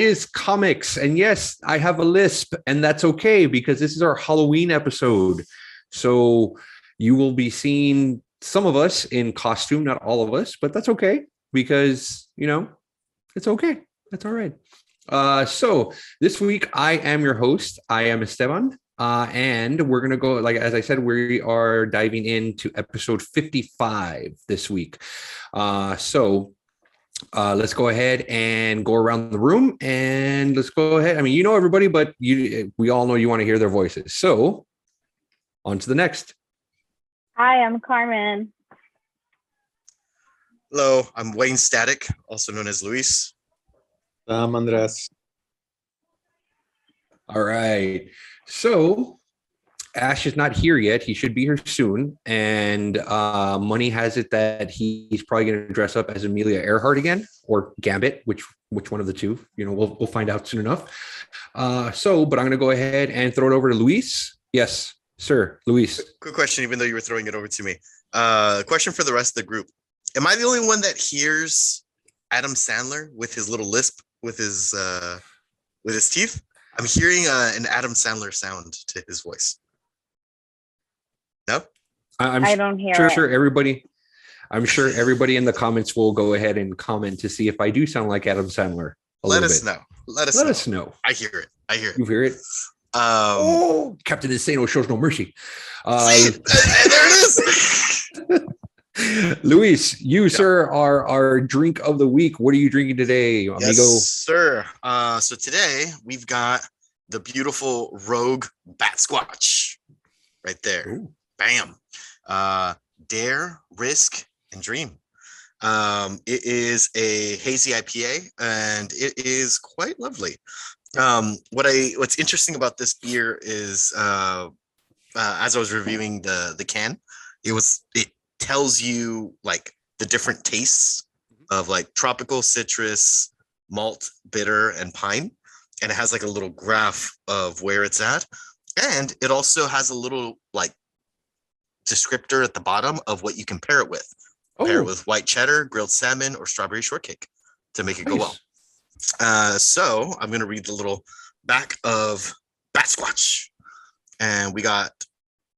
is Comix. And yes, I have a lisp, and that's okay because this is our Halloween episode. So you will be seeing some of us in costume, not all of us, but that's okay because, it's okay. That's all right. So this week I am your host. I am Esteban. And we're going to go, like, as I said, we are diving into episode 55 this week. So let's go ahead and go around the room and let's go ahead. I mean, you know everybody, but we all know you want to hear their voices. So on to the next. Hi, I'm Carmen. Hello, I'm Wayne Static, also known as Luis. I'm Andres. All right. So Ash is not here yet. He should be here soon. And Money has it that he's probably going to dress up as Amelia Earhart again, or Gambit, which one of the two. We'll find out soon enough. But I'm going to go ahead and throw it over to Luis. Yes, sir, Luis. Quick question, even though you were throwing it over to me. Question for the rest of the group. Am I the only one that hears Adam Sandler with his little lisp, with his teeth? I'm hearing an Adam Sandler sound to his voice. No? I don't hear sure, it. Sure, everybody. I'm sure everybody in the comments will go ahead and comment to see if I do sound like Adam Sandler. Let us know. Let us know. I hear it. You hear it? Captain Insano shows no mercy. See, there it is. Luis, you, sir, are our drink of the week. What are you drinking today, amigo? Yes, sir. So today we've got the beautiful Rogue Bat Squatch right there. Ooh. Bam. Dare, Risk, and Dream. It is a hazy IPA, and it is quite lovely. What's interesting about this beer is, as I was reviewing the can, it tells you like the different tastes of like tropical, citrus, malt, bitter, and pine, and it has like a little graph of where it's at, and it also has a little like descriptor at the bottom of what you can pair it with. Pair it with white cheddar, grilled salmon, or strawberry shortcake to make it go well. So I'm going to read the little back of Bat Squatch, and we got: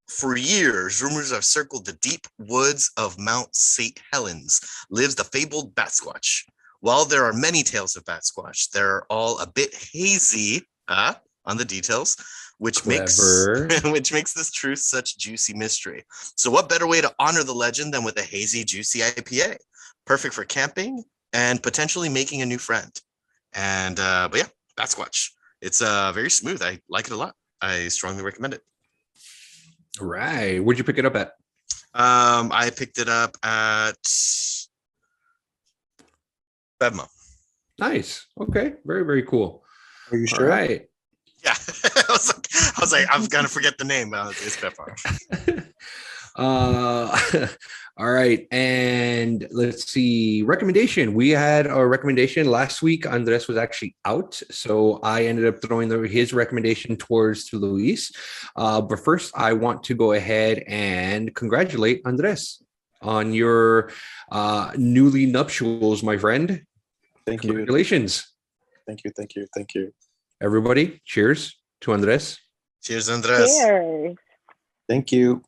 for years, rumors have circled the deep woods of Mount St. Helens lives the fabled Bat Squatch. While there are many tales of Bat Squatch, they're all a bit hazy on the details, which makes this truth such juicy mystery. So what better way to honor the legend than with a hazy, juicy IPA? Perfect for camping and potentially making a new friend. And but yeah, Bat Squatch. It's very smooth. I like it a lot. I strongly recommend it. Right. Where'd you pick it up at? I picked it up at Bevmo. Nice. Okay. Very, very cool. Are you sure? All right. Yeah. I was like, I'm gonna forget the name. It's Bevmo. All right. And let's see. Recommendation. We had a recommendation last week. Andres was actually out, so I ended up throwing his recommendation towards to Luis. But first, I want to go ahead and congratulate Andres on your newly nuptials, my friend. Thank you. Congratulations. Thank you. Everybody, cheers to Andres. Cheers, Andres. Cheers. Thank you.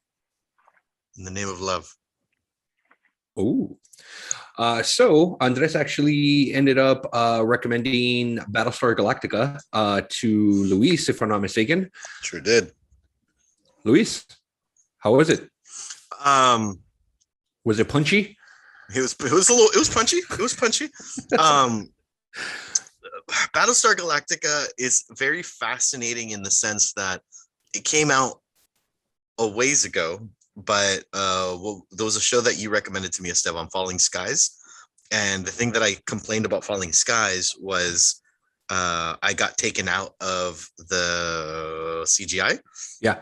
In the name of love. Oh, so Andres actually ended up recommending Battlestar Galactica to Luis, if I'm not mistaken. Sure did. Luis, how was it? Was it punchy? It was punchy. It was punchy. Battlestar Galactica is very fascinating in the sense that it came out a ways ago, but there was a show that you recommended to me, Esteban, Falling Skies. And the thing that I complained about Falling Skies was I got taken out of the CGI. Yeah.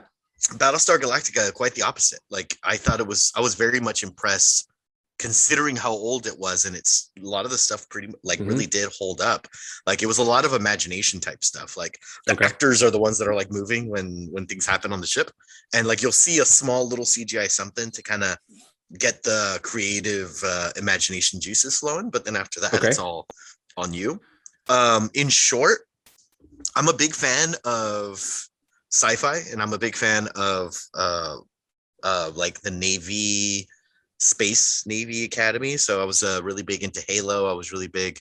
Battlestar Galactica, quite the opposite. Like I was very much impressed considering how old it was, and it's a lot of the stuff pretty like really did hold up. Like it was a lot of imagination type stuff. Like the actors are the ones that are like moving when things happen on the ship, and like you'll see a small little CGI something to kind of get the creative imagination juices flowing, but then after that it's all on you. In short, I'm a big fan of sci-fi, and I'm a big fan of like the Navy Academy. So I was really big into Halo. I was really big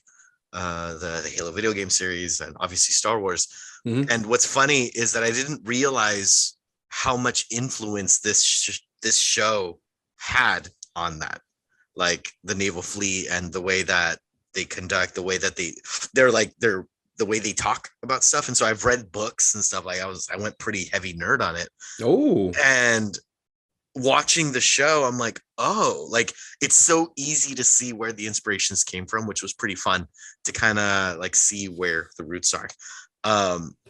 the Halo video game series, and obviously Star Wars. Mhm. And what's funny is that I didn't realize how much influence this show had on that, like the naval fleet and the way that they conduct, the way that they're the way they talk about stuff. And so I've read books and stuff. Like I went pretty heavy nerd on it. Oh, And watching the show, I'm like, oh, like it's so easy to see where the inspirations came from, which was pretty fun to kind of like see where the roots are.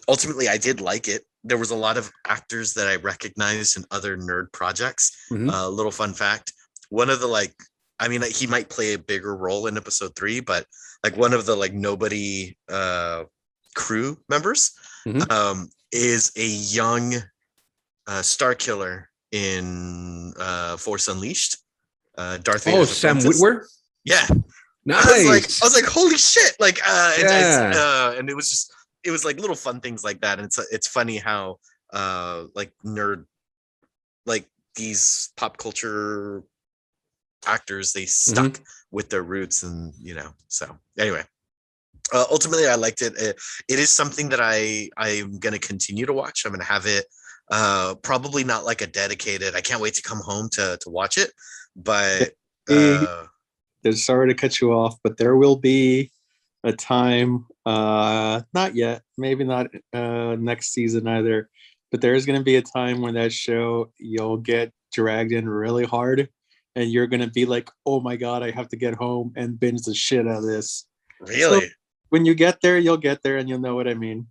Ultimately, I did like it. There was a lot of actors that I recognized in other nerd projects. Mhm. Little fun fact: one of the he might play a bigger role in episode 3, but like one of the like nobody crew members Mhm. is a young Star Killer in Force Unleashed. Darth Vader's Sam apprentice. Witwer. Yeah, Nice. I was like, holy shit! Like, Yeah. and it was like little fun things like that. And it's funny how like nerd, like these pop culture actors, they stuck with their roots, and so anyway. Ultimately, I liked it. It is something that I'm going to continue to watch. I'm going to have it probably not like a dedicated. I can't wait to come home to watch it. But sorry to cut you off, but there will be a time, not yet, maybe not next season either, but there's going to be a time when that show, you'll get dragged in really hard, and you're going to be like, oh my God, I have to get home and binge the shit out of this. Really? So when you get there, you'll get there, and you'll know what I mean.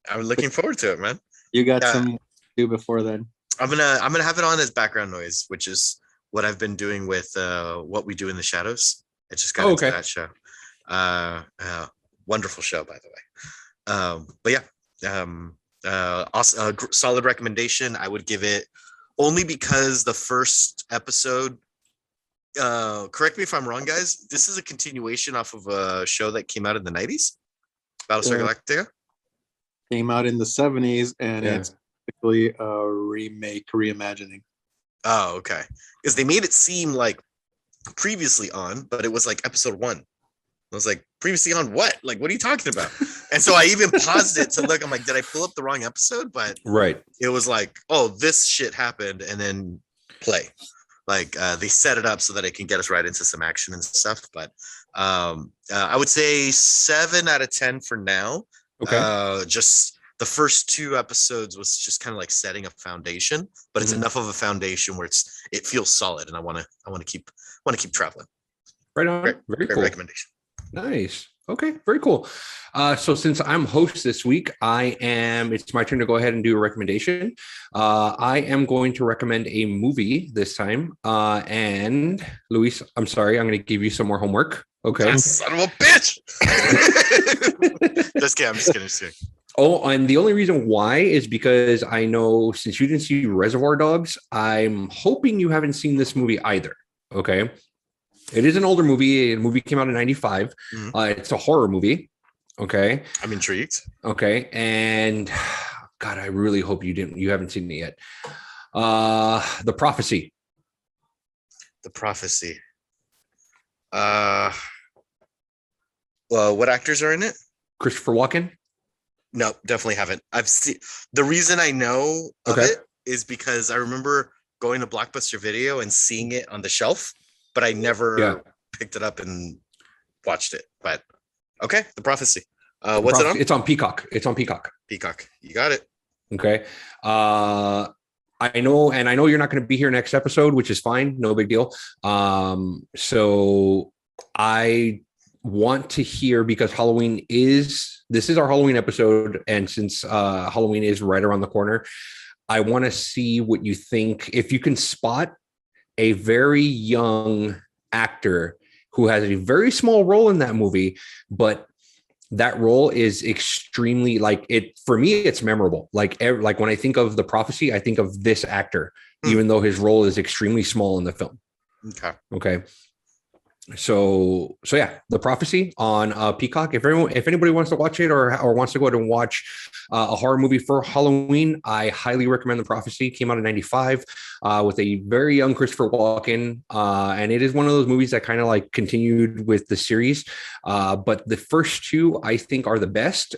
I'm looking forward to it, man. You got some to do before then. I'm gonna have it on as background noise, which is what I've been doing with What We Do in the Shadows. I just got into that show. Wonderful show, by the way. But yeah, awesome, solid recommendation. I would give it only because the first episode. Correct me if I'm wrong, guys. This is a continuation off of a show that came out in the 90s, Battlestar Galactica. Came out in the 70s, and it's basically a reimagining. Oh, okay. Because they made it seem like previously on, but it was like episode 1. I was like, previously on what? Like, what are you talking about? And so I even paused it to look. I'm like, did I pull up the wrong episode? But it was like, oh, this shit happened, and then play. Like they set it up so that it can get us right into some action and stuff. But I would say 7 out of 10 for now. Okay. Just the first 2 episodes was just kind of like setting a foundation, but it's enough of a foundation where it feels solid, and I want to keep traveling. Right on. Very cool recommendation. Nice. Okay, very cool. So since I'm host this week, it's my turn to go ahead and do a recommendation. I am going to recommend a movie this time. And Luis, I'm sorry, I'm going to give you some more homework. Okay. Son of a bitch. I'm just kidding. Oh, and the only reason why is because I know since you didn't see Reservoir Dogs, I'm hoping you haven't seen this movie either. Okay. It is an older movie. The movie came out in 95. It's a horror movie. Okay. I'm intrigued. Okay. And God, I really hope you haven't seen it yet. The Prophecy. The Prophecy. Well, what actors are in it? Christopher Walken. No, definitely haven't. I've seen. The reason I know of it is because I remember going to Blockbuster Video and seeing it on the shelf, but I never picked it up and watched it. But okay, The Prophecy. What's it on? It's on Peacock. Peacock. You got it. Okay. I know you're not going to be here next episode, which is fine. No big deal. So I want to hear, because this is our Halloween episode, and since Halloween is right around the corner, I want to see what you think. If you can spot a very young actor who has a very small role in that movie, but that role is extremely, like, it, for me, it's memorable. Like when I think of The Prophecy, I think of this actor, even though his role is extremely small in the film. Okay. Okay. So yeah, The Prophecy on Peacock. If anybody wants to watch it or wants to go out and watch a horror movie for Halloween, I highly recommend The Prophecy. Came out in '95 with a very young Christopher Walken, and it is one of those movies that kind of like continued with the series. But the first two, I think, are the best.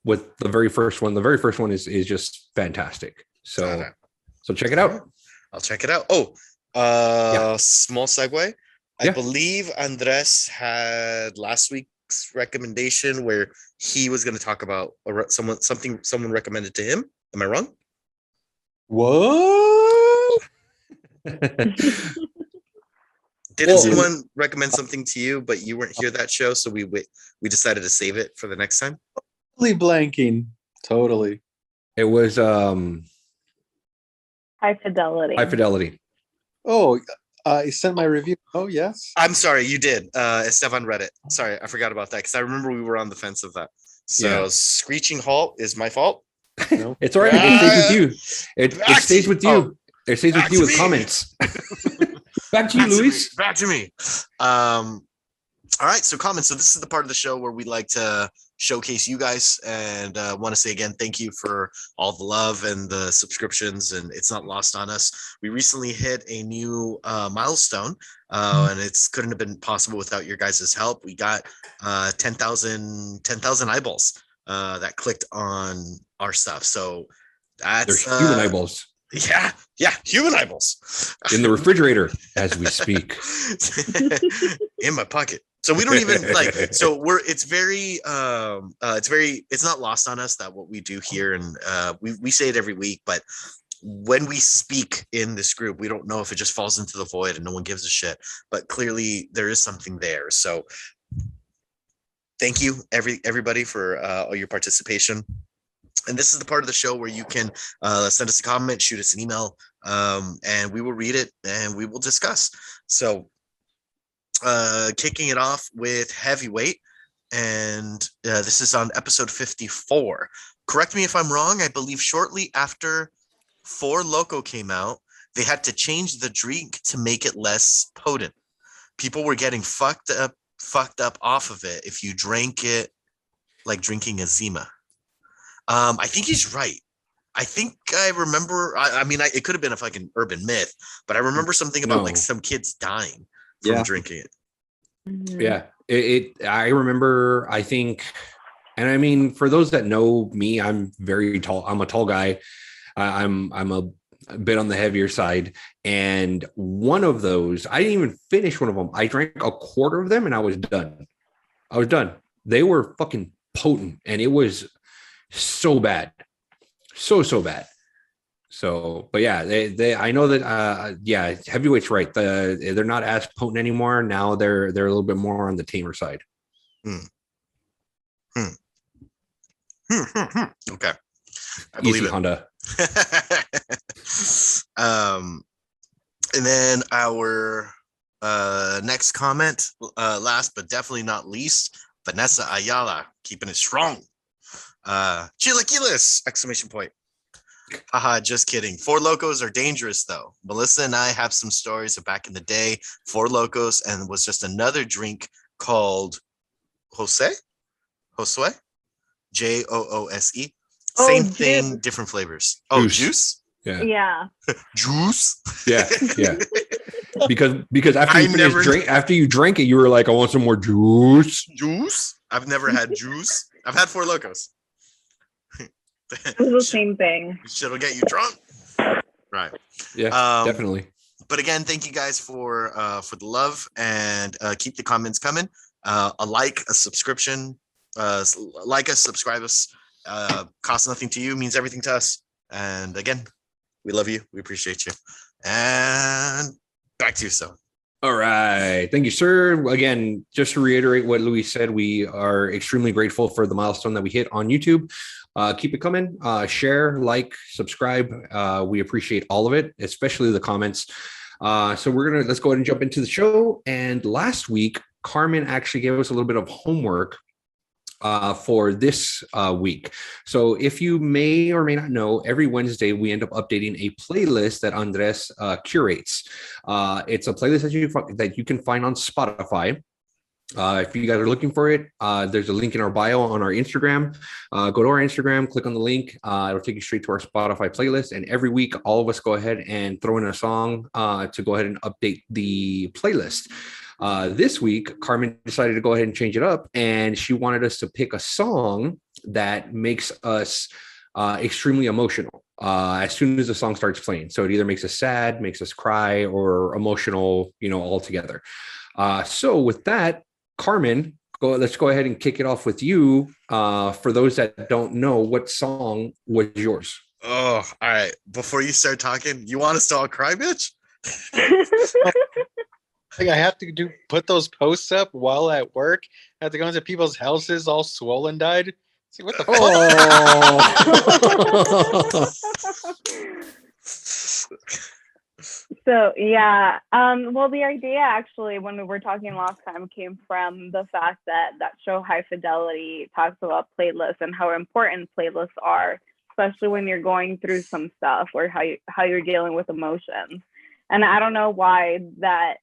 With the very first one is just fantastic. So check it out. I'll check it out. Small segue. I believe Andres had last week's recommendation where he was going to talk about someone recommended to him. Am I wrong? What? Didn't someone recommend something to you, but you weren't here that show, so we decided to save it for the next time? Totally blanking. Totally. It was High Fidelity. Oh, I sent my review. Oh, yes. I'm sorry, you did. Esteban read it. Sorry, I forgot about that because I remember we were on the fence of that. So Screeching Halt is my fault. No. It's all right. It stays with you. It stays with you. It stays with you with comments. Back to you, Luis. Back to me. All right, so comments. So this is the part of the show where we like to showcase you guys, and want to say again thank you for all the love and the subscriptions, and it's not lost on us. We recently hit a new milestone, and it couldn't have been possible without your guys' help. We got 10,000 eyeballs that clicked on our stuff, so that's human eyeballs. Yeah, human eyeballs in the refrigerator as we speak. In my pocket. So we don't even it's not lost on us that what we do here, and we say it every week, but when we speak in this group, we don't know if it just falls into the void and no one gives a shit, but clearly there is something there. So thank you everybody for all your participation. And this is the part of the show where you can send us a comment, shoot us an email, and we will read it and we will discuss. So kicking it off with Heavyweight, and this is on episode 54. Correct me if I'm wrong. I believe shortly after Four Loko came out, they had to change the drink to make it less potent. People were getting fucked up off of it if you drank it like drinking a Zima. I think he's right. I think I remember. I mean, it could have been a fucking urban myth, but I remember something about like some kids dying from drinking it. Yeah, I remember. I think, and I mean, for those that know me, I'm very tall. I'm a tall guy. I'm a bit on the heavier side, and one of those, I didn't even finish one of them. I drank a quarter of them, and I was done. They were fucking potent, and it was so bad, so bad. So, but yeah, they I know that Heavyweight's right. They're not as potent anymore. Now they're a little bit more on the tamer side. Okay, I believe Easy, it. Honda. And then our next comment, last but definitely not least, Vanessa Ayala, keeping it strong. Chilaquiles! Exclamation point. Haha, just kidding. Four Lokos are dangerous though. Melissa and I have some stories of back in the day. Four Lokos and was just another drink called Jose? Joose. Same thing, different flavors. Oh, juice? Yeah. Juice? Yeah. Because after you drank it, you were like, I want some more juice. Juice? I've never had juice. I've had Four Lokos. It was the same thing. Shit'll get you drunk. Right. Yeah, definitely. But again, thank you guys for the love, and keep the comments coming. A like, a subscription, like us, subscribe us. Costs nothing to you, means everything to us. And again, we love you. We appreciate you. And back to you, so. All right. Thank you, sir. Again, just to reiterate what Luis said, we are extremely grateful for the milestone that we hit on YouTube. Keep it coming. Share, like, subscribe. We appreciate all of it, especially the comments. So let's go ahead and jump into the show. And last week, Carmen actually gave us a little bit of homework for this week. So if you may or may not know, every Wednesday we end up updating a playlist that Andres curates. It's a playlist that you can find on Spotify. If you guys are looking for it, there's a link in our bio on our Instagram. Go to our Instagram, click on the link. It'll take you straight to our Spotify playlist. And every week, all of us go ahead and throw in a song to go ahead and update the playlist. This week, Carmen decided to go ahead and change it up, and she wanted us to pick a song that makes us extremely emotional as soon as the song starts playing. So it either makes us sad, makes us cry, or emotional, all together. So with that, Carmen, let's go ahead and kick it off with you. For those that don't know, what song was yours? Oh, all right. Before you start talking, you want us to all cry, bitch? Like I have to put those posts up while at work. I have to go into people's houses all swollen dyed. See what the Oh. So yeah, well, the idea actually, when we were talking last time, came from the fact that show High Fidelity talks about playlists and how important playlists are, especially when you're going through some stuff or how you're dealing with emotions. And I don't know why that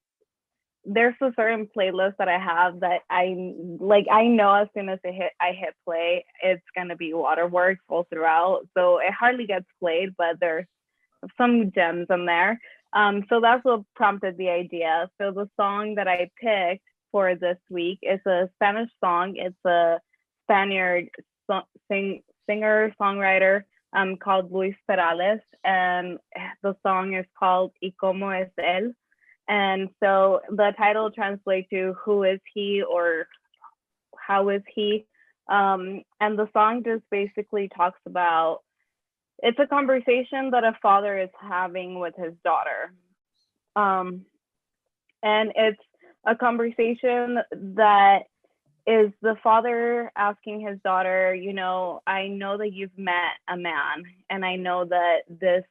there's a certain playlist that I have that I know as soon as I hit play, it's gonna be Waterworks all throughout. So it hardly gets played, but there's some gems in there. So that's what prompted the idea. So the song that I picked for this week is a Spanish song. It's a Spaniard singer-songwriter called Luis Perales, and the song is called Y Cómo es él. And so the title translates to Who is he, or how is he? And the song just basically talks about, it's a conversation that a father is having with his daughter. And it's a conversation that is the father asking his daughter, I know that you've met a man, and I know that this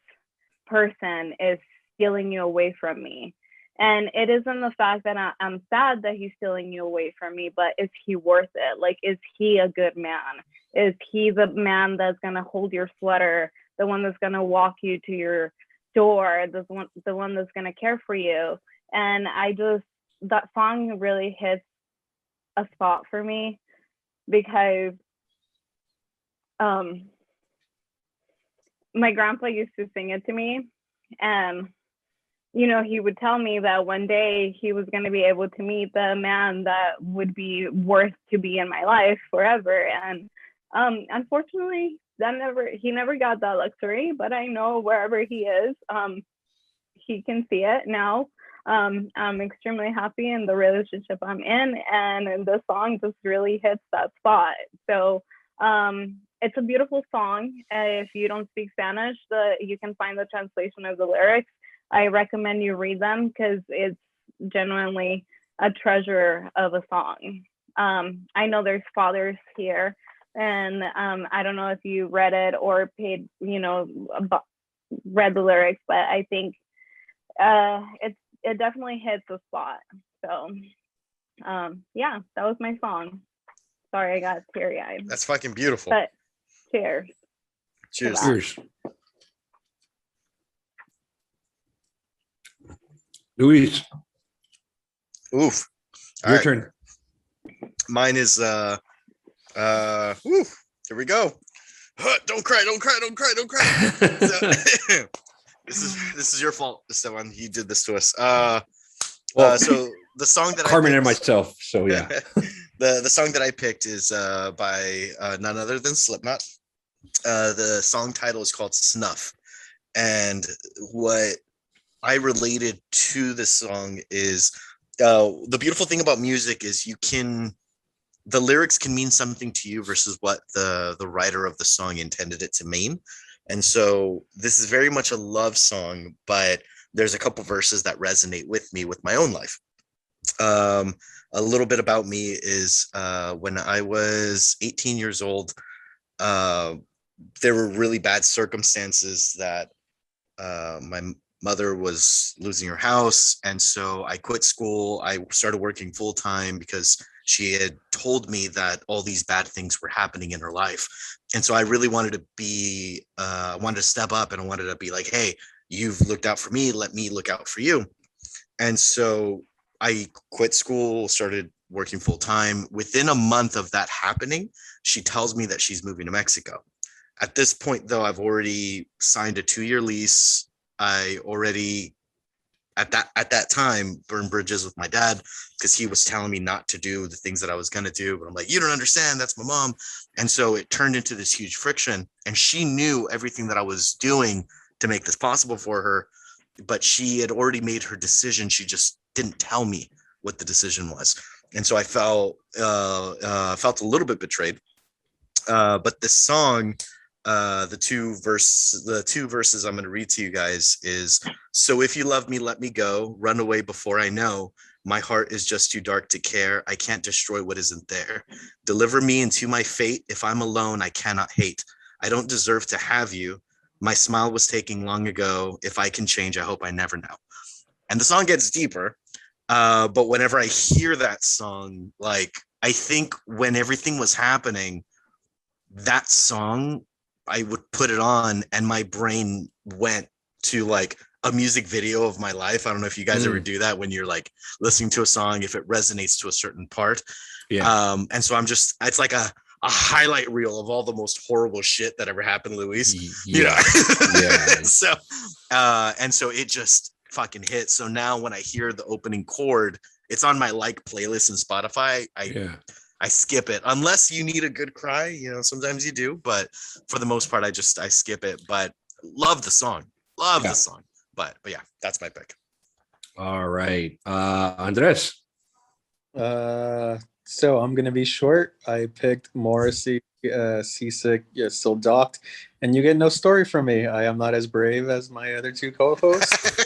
person is stealing you away from me. And it isn't the fact that I'm sad that he's stealing you away from me, but is he worth it? Like, is he a good man? Is he the man that's going to hold your sweater, the one that's going to walk you to your door, the one that's going to care for you? And that song really hits a spot for me because my grandpa used to sing it to me, and he would tell me that one day he was going to be able to meet the man that would be worth to be in my life forever. And unfortunately, he never got that luxury, but I know wherever he is, he can see it now. I'm extremely happy in the relationship I'm in, and the song just really hits that spot. So it's a beautiful song. If you don't speak Spanish, you can find the translation of the lyrics. I recommend you read them because it's genuinely a treasure of a song. I know there's fathers here, and I don't know if you read it or read the lyrics, but I think it definitely hits the spot. So yeah, that was my song. Sorry, I got teary-eyed. That's fucking beautiful. But cheers. Cheers. Cheers. Luis, Oof. your turn. Mine is here we go. Don't cry. So, this is your fault, Esteban. You did this to us. So the song that Carmen I picked, and myself. So yeah. the song that I picked is by none other than Slipknot. The song title is called Snuff. And what I related to this song is the beautiful thing about music is the lyrics can mean something to you versus what the writer of the song intended it to mean. And so this is very much a love song, but there's a couple verses that resonate with me with my own life. A little bit about me is when I was 18 years old, there were really bad circumstances that my mother was losing her house. And so I quit school. I started working full time because she had told me that all these bad things were happening in her life. And so I really wanted to step up, and I wanted to be like, hey, you've looked out for me, let me look out for you. And so I quit school, started working full time. Within a month of that happening, she tells me that she's moving to Mexico. At this point, though, I've already signed a 2-year lease. I already, at that time, burned bridges with my dad because he was telling me not to do the things that I was going to do. But I'm like, you don't understand. That's my mom. And so it turned into this huge friction. And she knew everything that I was doing to make this possible for her, but she had already made her decision. She just didn't tell me what the decision was. And so I felt a little bit betrayed. But this song, the two verses I'm going to read to you guys is, so if you love me, let me go, run away before I know. My heart is just too dark to care. I can't destroy what isn't there. Deliver me into my fate. If I'm alone, I cannot hate. I don't deserve to have you. My smile was taken long ago. If I can change, I hope I never know. And the song gets deeper. But whenever I hear that song, like, I think when everything was happening, that song, I would put it on and my brain went to like a music video of my life. I don't know if you guys ever do that when you're like listening to a song, if it resonates to a certain part. Yeah. And so it's like a highlight reel of all the most horrible shit that ever happened, Luis. Yeah. Yeah. So, and so it just fucking hit. So now when I hear the opening chord, it's on my like playlist in Spotify. I skip it unless you need a good cry. You know, sometimes you do, but for the most part, I skip it. But love the song, the song. But yeah, that's my pick. All right, Andres. So I'm gonna be short. I picked Morrissey, Seasick, Still Docked, and you get no story from me. I am not as brave as my other two co-hosts.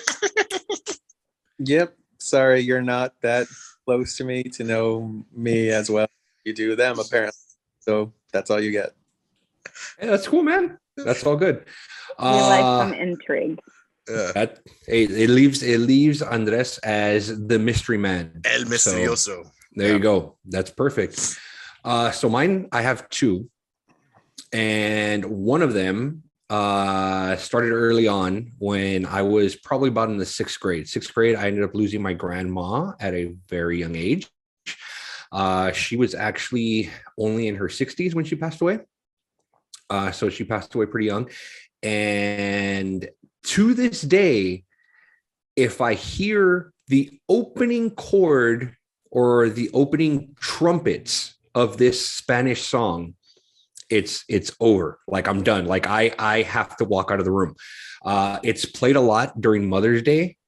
Yep, sorry, you're not that close to me to know me as well. You do them apparently, so that's all you get. Hey, that's cool, man. That's all good. We like some intrigue. It leaves Andres as the mystery man. El misterioso. So, there you go. That's perfect. So mine, I have two, and one of them started early on when I was probably about in the sixth grade. Sixth grade, I ended up losing my grandma at a very young age. She was actually only in her 60s when she passed away. So she passed away pretty young. And to this day, if I hear the opening chord or the opening trumpets of this Spanish song, it's over. Like, I'm done. Like, I have to walk out of the room. It's played a lot during Mother's Day.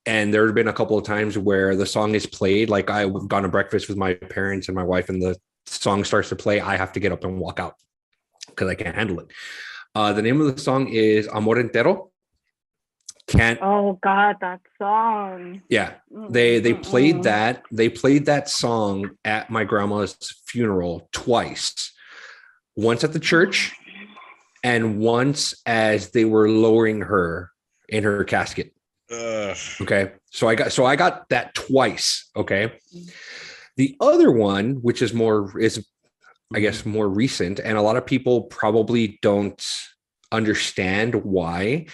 And there have been a couple of times where the song is played. Like, I've gone to breakfast with my parents and my wife, and the song starts to play. I have to get up and walk out because I can't handle it. The name of the song is Amor Entero. Oh God, that song. Yeah, they played that. They played that song at my grandma's funeral twice. Once at the church, and once as they were lowering her in her casket. Okay, so I got that twice. Okay, the other one, which is I guess more recent, and a lot of people probably don't understand why.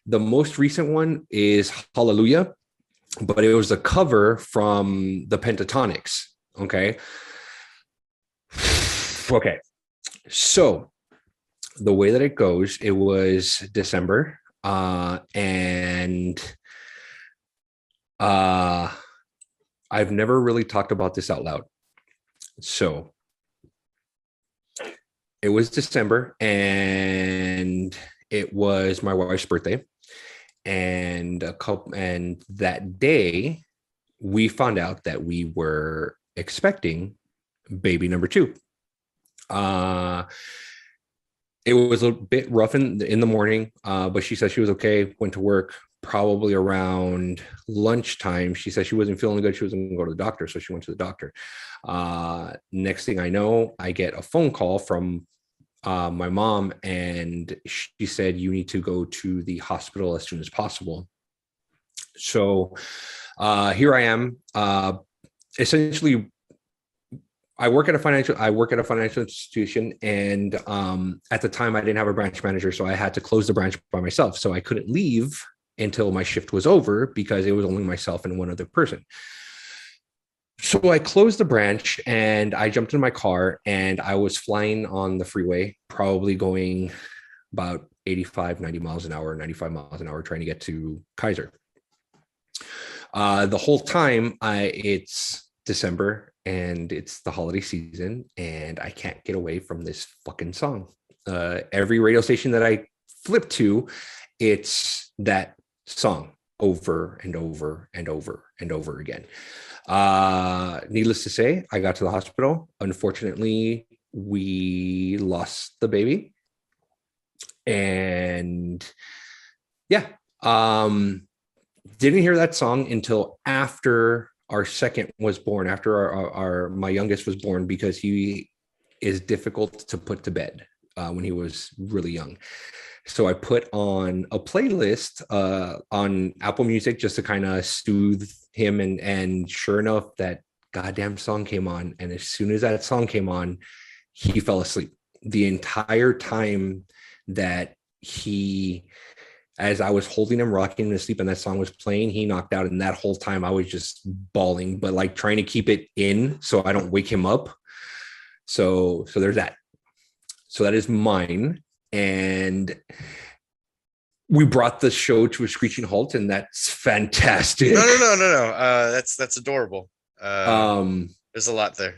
The most recent one is Hallelujah, but it was a cover from the Pentatonics. Okay. So the way that it goes, it was December, and I've never really talked about this out loud. So it was December, and it was my wife's birthday. And that day we found out that we were expecting baby number 2. It was a bit rough in the morning, but she said she was okay, went to work. Probably around lunchtime, she said she wasn't feeling good. She was going to go to the doctor. So she went to the doctor. Next thing I know, I get a phone call from my mom, and she said, you need to go to the hospital as soon as possible. So here I am. essentially I work at a financial institution, and at the time I didn't have a branch manager, so I had to close the branch by myself. So I couldn't leave until my shift was over because it was only myself and one other person. So I closed the branch and I jumped in my car and I was flying on the freeway, probably going about 85, 90 miles an hour, 95 miles an hour, trying to get to Kaiser. The whole time it's December and it's the holiday season and I can't get away from this fucking song. Every radio station that I flip to, it's that song over and over and over and over again. Needless to say, I got to the hospital. Unfortunately, we lost the baby. And yeah, didn't hear that song until after our second was born, after my youngest was born, because he is difficult to put to bed when he was really young. So I put on a playlist on Apple Music just to kind of soothe him. And sure enough, that goddamn song came on. And as soon as that song came on, he fell asleep. The entire time that as I was holding him, rocking him to sleep, and that song was playing, he knocked out. And that whole time I was just bawling, but like trying to keep it in so I don't wake him up. So there's that. So that is mine. And we brought the show to a screeching halt, and that's fantastic. No. That's adorable. There's a lot there.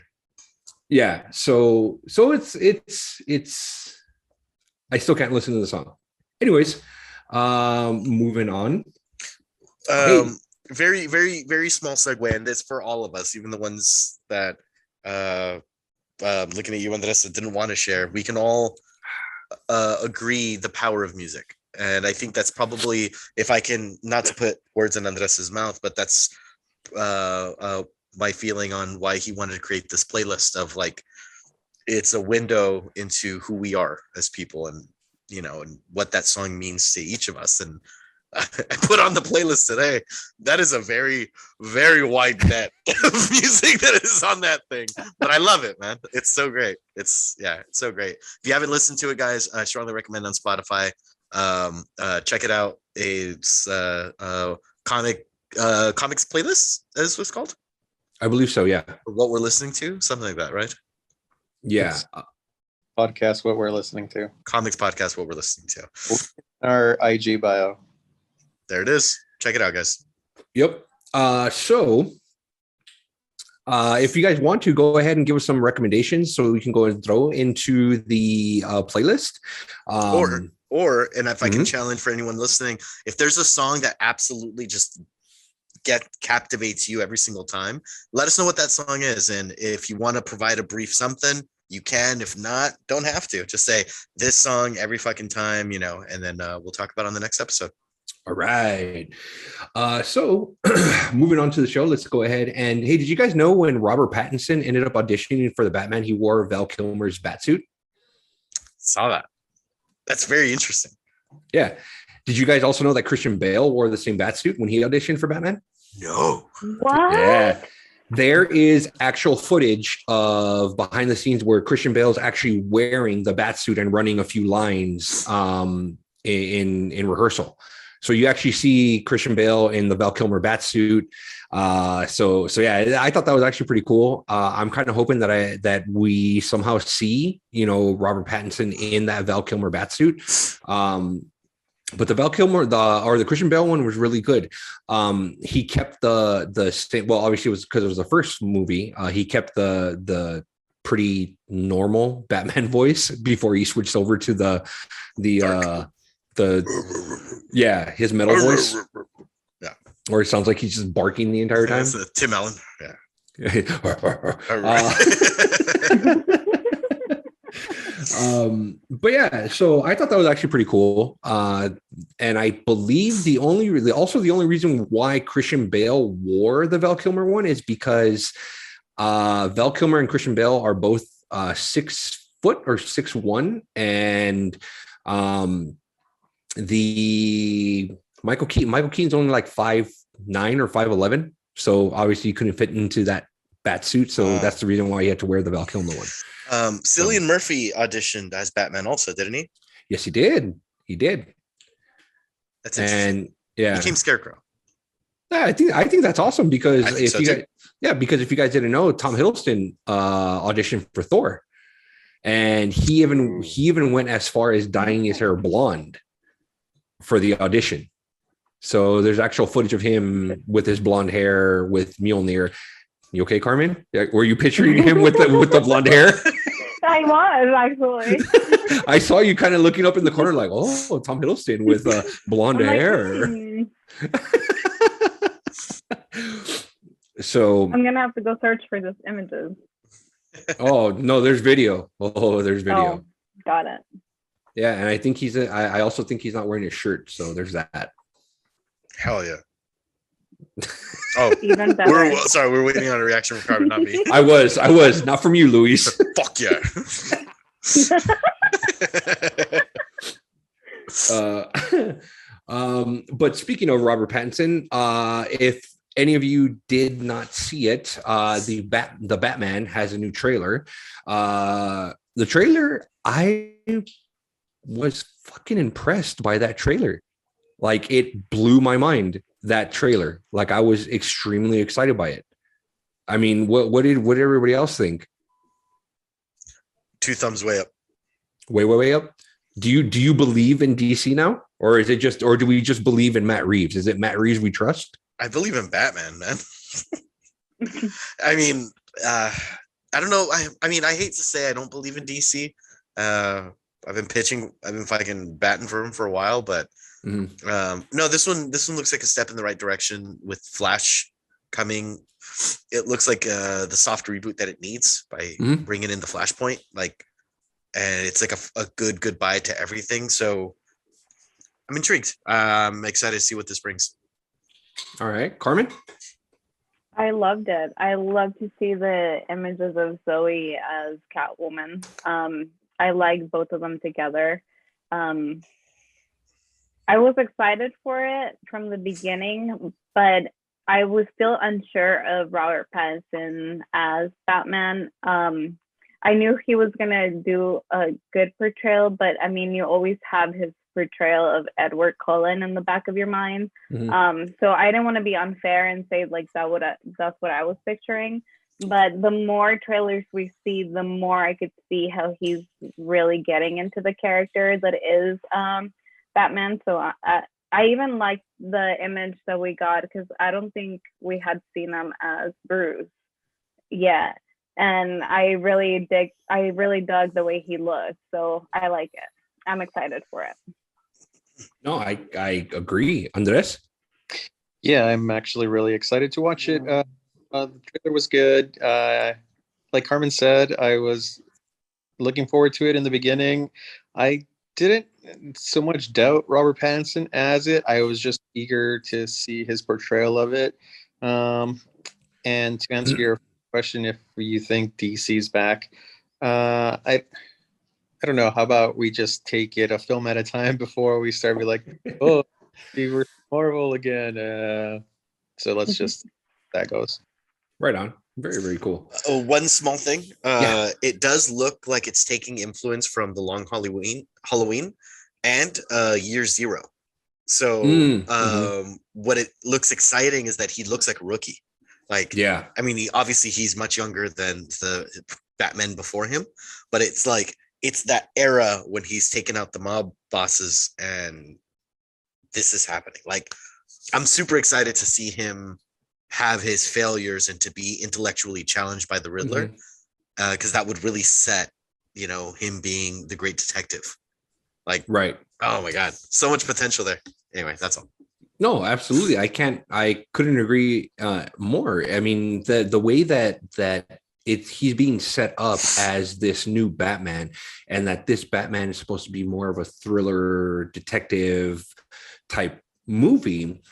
Yeah. So it's. I still can't listen to the song. Anyways, moving on. Very, very, very small segue, and this for all of us, even the ones that looking at you, Andres, didn't want to share. We can all agree the power of music. And I think that's probably, if I can, not to put words in Andres's mouth, but that's my feeling on why he wanted to create this playlist of like, it's a window into who we are as people, and you know, and what that song means to each of us. And I put on the playlist today. That is a very, very wide net of music that is on that thing. But I love it, man. It's so great. It's so great. If you haven't listened to it, guys, I strongly recommend on Spotify. Check it out. It's Comix playlist, is what's called. I believe so. Yeah. What we're listening to, something like that, right? Yeah. Podcast, what we're listening to. Comix podcast, what we're listening to. Our IG bio. There it is. Check it out, guys. Yep. So if you guys want to, go ahead and give us some recommendations so we can go and throw into the playlist. Or and if I can challenge for anyone listening, if there's a song that absolutely just captivates you every single time, let us know what that song is. And if you want to provide a brief something, you can. If not, don't have to. Just say this song every fucking time, you know, and then we'll talk about it on the next episode. All right. So moving on to the show, let's go ahead and, hey, did you guys know when Robert Pattinson ended up auditioning for the Batman, he wore Val Kilmer's batsuit? Saw that. That's very interesting. Yeah. Did you guys also know that Christian Bale wore the same batsuit when he auditioned for Batman? No. What? Yeah. There is actual footage of behind the scenes where Christian Bale is actually wearing the batsuit and running a few lines in rehearsal. So you actually see Christian Bale in the Val Kilmer batsuit. So yeah, I thought that was actually pretty cool. I'm kind of hoping that we somehow see, you know, Robert Pattinson in that Val Kilmer batsuit. But the Val Kilmer, the Christian Bale one was really good. He kept the same. Well, obviously it was because it was the first movie. He kept the pretty normal Batman voice before he switched over to his metal voice. Yeah. Or it sounds like he's just barking the entire time. That's Tim Allen. Yeah. But yeah, so I thought that was actually pretty cool. And I believe the only reason why Christian Bale wore the Val Kilmer one is because Val Kilmer and Christian Bale are both 6 foot or 6'1", and the Michael Keaton's only like 5'9" or 5'11", so obviously you couldn't fit into that bat suit, so that's the reason why he had to wear the Val Kilmer one. Cillian Murphy auditioned as Batman also, didn't he? Yes, he did. He did. That's interesting. And yeah, He became Scarecrow. yeah, I think that's awesome because if you too. guys, because if you guys didn't know, Tom Hiddleston auditioned for Thor, and he even went as far as dyeing his hair blonde for the audition. So there's actual footage of him with his blonde hair with Mjolnir. You okay, Carmen? Were you picturing him with the blonde hair? I was actually. I saw you kind of looking up in the corner like, oh, Tom Hiddleston with blonde hair. So I'm gonna have to go search for this images. Oh no, there's video. Oh, there's video. Oh, got it. Yeah, and I think I also think he's not wearing a shirt, so there's that. Hell yeah. Oh, Even better. We're waiting on a reaction from Carmen, not me. I was not from you, Luis. Fuck yeah. But speaking of Robert Pattinson, if any of you did not see it, the Batman has a new trailer. The trailer, I was fucking impressed by that trailer. Like, it blew my mind, that trailer. Like, I was extremely excited by it. I mean, what did everybody else think? 2 thumbs way up. Way up. Do you believe in DC now? Or do we just believe in Matt Reeves? Is it Matt Reeves we trust? I believe in Batman, man. I mean, I don't know. I mean, I hate to say I don't believe in DC. I've been fucking batting for him for a while, but no, this one looks like a step in the right direction with Flash coming. It looks like the soft reboot that it needs by bringing in the Flashpoint, and it's like a good goodbye to everything. So I'm intrigued. I'm excited to see what this brings. All right, Carmen. I loved it. I love to see the images of Zoe as Catwoman. I like both of them together. I was excited for it from the beginning, but I was still unsure of Robert Pattinson as Batman. I knew he was going to do a good portrayal, but I mean, you always have his portrayal of Edward Cullen in the back of your mind. So I didn't want to be unfair and say like that's what I was picturing. But the more trailers we see, the more I could see how he's really getting into the character that is Batman. So I even liked the image that we got because I don't think we had seen him as Bruce yet. And I really dug the way he looked. So I like it. I'm excited for it. No, I agree. Andres? Yeah, I'm actually really excited to watch it. The trailer was good. Like Carmen said, I was looking forward to it in the beginning. I didn't so much doubt Robert Pattinson as it. I was just eager to see his portrayal of it. And to answer your question, if you think DC's back, I don't know. How about we just take it a film at a time before we start be like, oh, we were Marvel again. So let's just that goes. Right on. Very, very cool. Oh, one small thing. It does look like it's taking influence from the Long Halloween and Year Zero. So what it looks exciting is that he looks like a rookie. I mean, he's much younger than the Batman before him, but it's like it's that era when he's taken out the mob bosses and this is happening. Like, I'm super excited to see him have his failures and to be intellectually challenged by the Riddler, because that would really set, him being the great detective. Like, right. Oh my God. So much potential there. Anyway, that's all. No, absolutely. I couldn't agree more. I mean, the way that he's being set up as this new Batman, and that this Batman is supposed to be more of a thriller detective type movie.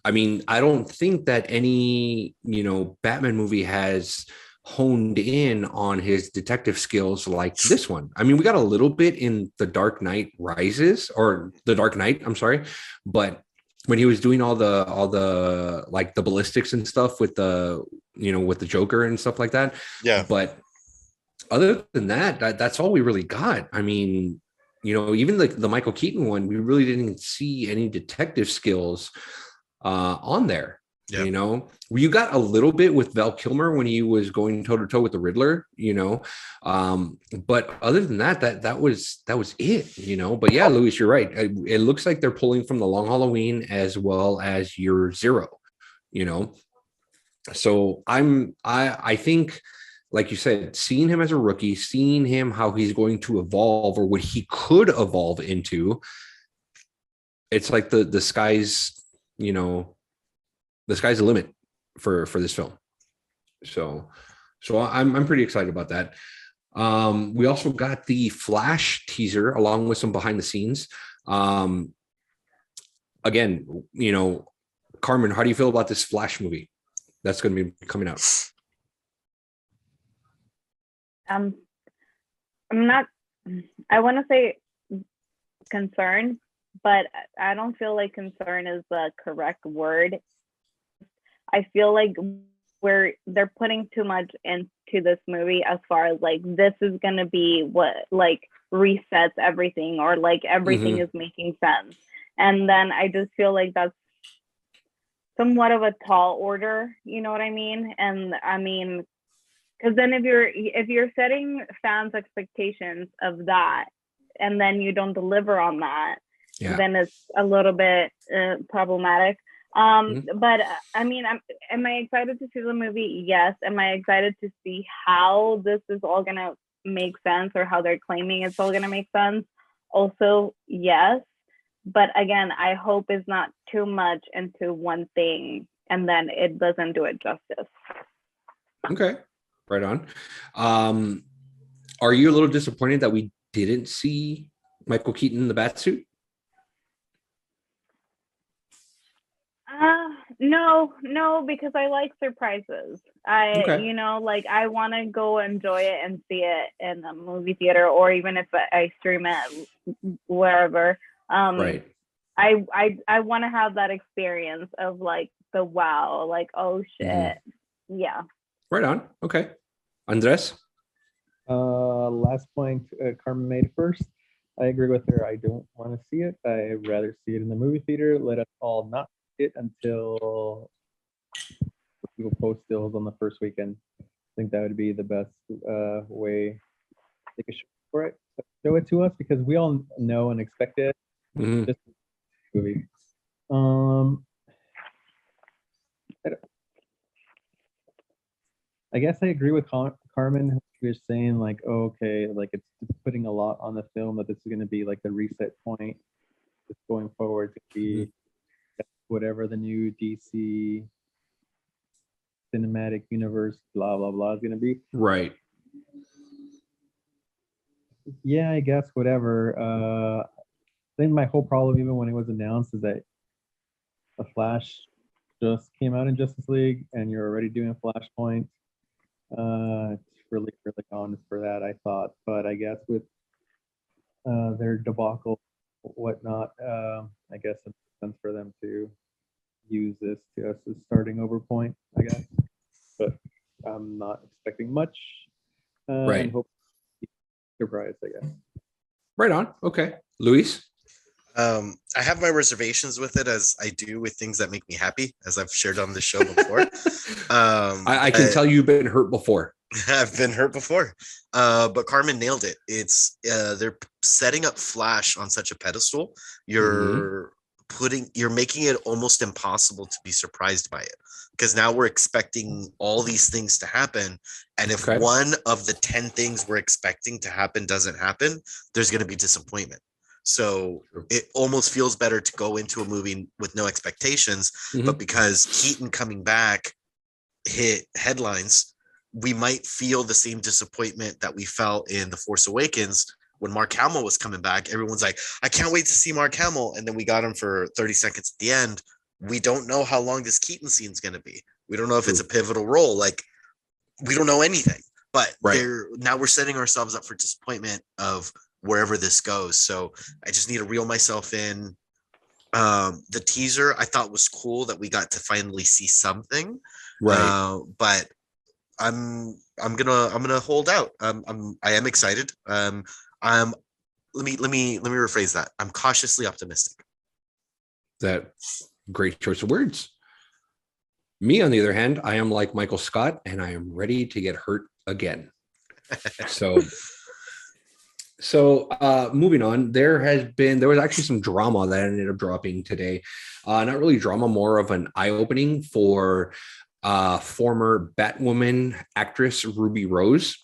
I mean, I don't think that any, Batman movie has honed in on his detective skills like this one. I mean, we got a little bit in The Dark Knight Rises, or The Dark Knight, I'm sorry, but when he was doing all the like the ballistics and stuff with the with the Joker and stuff like that. Yeah. But other than that, that's all we really got. I mean, even the Michael Keaton one, we really didn't see any detective skills on there. Yeah. You got a little bit with Val Kilmer when he was going toe to toe with the Riddler, but other than that was it, but yeah, Luis, you're right. It looks like they're pulling from the Long Halloween as well as Year Zero, so I think, like you said, seeing him as a rookie, seeing him how he's going to evolve or what he could evolve into, it's like the sky's the sky's the limit for this film. So I'm pretty excited about that. We also got the Flash teaser along with some behind the scenes. Again, Carmen, how do you feel about this Flash movie that's going to be coming out? I'm not, I want to say concerned, but I don't feel like concern is the correct word. I feel like they're putting too much into this movie as far as like, this is going to be what like resets everything, or like everything is making sense. And then I just feel like that's somewhat of a tall order, you know what I mean? And I mean, because then if you're setting fans' expectations of that, and then you don't deliver on that, then it's a little bit problematic. But I mean, am I excited to see the movie? Yes. Am I excited to see how this is all gonna make sense, or how they're claiming it's all gonna make sense? Also, yes. But again, I hope it's not too much into one thing and then it doesn't do it justice. Okay, right on. Are you a little disappointed that we didn't see Michael Keaton in the Batsuit? No, because I like surprises. I want to go enjoy it and see it in a movie theater, or even if I stream it wherever. Right. I want to have that experience of like the wow, like, oh shit. Yeah. Right on. Okay. Andres? Last point Carmen made first. I agree with her. I don't want to see it. I'd rather see it in the movie theater. Let us all not see it until people post stills on the first weekend. I think that would be the best way to take a show for it. Show it to us because we all know and expect it. Just movie. I guess I agree with Carmen. You're saying like, oh, okay, like it's putting a lot on the film that this is going to be like the reset point. Just going forward to be whatever the new DC cinematic universe, blah blah blah, is going to be. Right. Yeah, I guess whatever. I think my whole problem, even when it was announced, is that the Flash just came out in Justice League, and you're already doing Flashpoint. It's really on for that, I thought. But I guess with their debacle, whatnot, I guess it makes sense for them to use this as a starting over point, I guess. But I'm not expecting much. Right. And hope surprised, I guess. Right on. Okay. Luis? I have my reservations with it, as I do with things that make me happy, as I've shared on the show before. I can tell you've been hurt before. I've been hurt before. But Carmen nailed it. It's they're setting up Flash on such a pedestal. You're making it almost impossible to be surprised by it, because now we're expecting all these things to happen, and if one of the 10 things we're expecting to happen doesn't happen, there's going to be disappointment. So it almost feels better to go into a movie with no expectations, but because Keaton coming back hit headlines, we might feel the same disappointment that we felt in The Force Awakens when Mark Hamill was coming back. Everyone's like, I can't wait to see Mark Hamill. And then we got him for 30 seconds at the end. We don't know how long this Keaton scene is going to be. We don't know if it's a pivotal role. Like, we don't know anything, but now we're setting ourselves up for disappointment of wherever this goes. So I just need to reel myself in. The teaser I thought was cool that we got to finally see something. But I'm gonna hold out. I am excited. I'm let me rephrase that. I'm cautiously optimistic. That great choice of words. Me, on the other hand, I am like Michael Scott, and I am ready to get hurt again. So moving on, there was actually some drama that ended up dropping today. Not really drama, more of an eye-opening for former Batwoman actress Ruby Rose.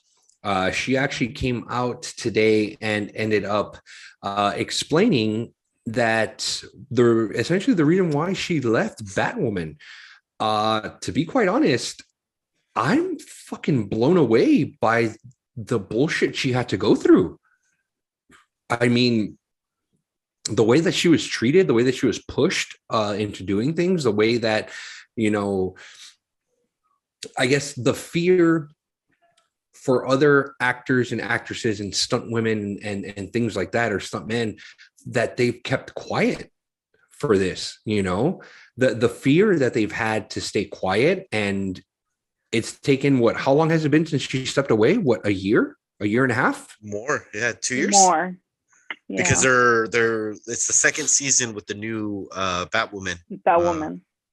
She actually came out today and ended up explaining that essentially the reason why she left Batwoman. To be quite honest, I'm fucking blown away by the bullshit she had to go through. I mean, the way that she was treated, the way that she was pushed into doing things, the way that, I guess the fear for other actors and actresses and stunt women and things like that, or stunt men, that they've kept quiet for this, the fear that they've had to stay quiet. And it's taken how long has it been since she stepped away? A year and a half? More. Yeah. 2 years. More. Yeah. Because it's the second season with the new Batwoman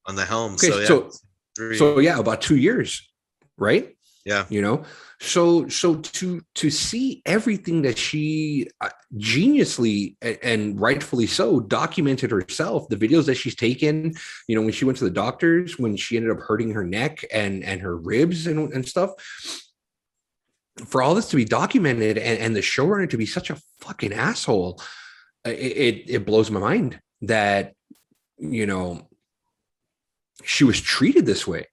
on the helm. Okay, so about 2 years, right? Yeah. So to see everything that she geniusly and rightfully so documented herself, the videos that she's taken, when she went to the doctors, when she ended up hurting her neck and her ribs and stuff, for all this to be documented and the showrunner to be such a fucking asshole, it blows my mind that, she was treated this way.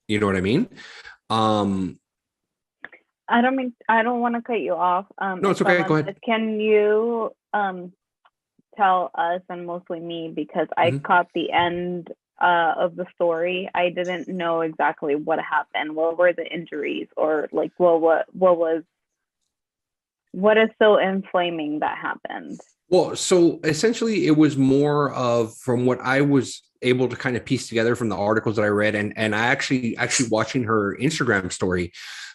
You know what I mean? I don't want to cut you off. No, it's okay. Go ahead. Can you tell us, and mostly me, because I caught the end of the story. I didn't know exactly what happened. What were the injuries, or like what is so inflaming that happened? Well, so essentially it was more of, from what I was able to kind of piece together from the articles that I read, and I actually watching her Instagram story,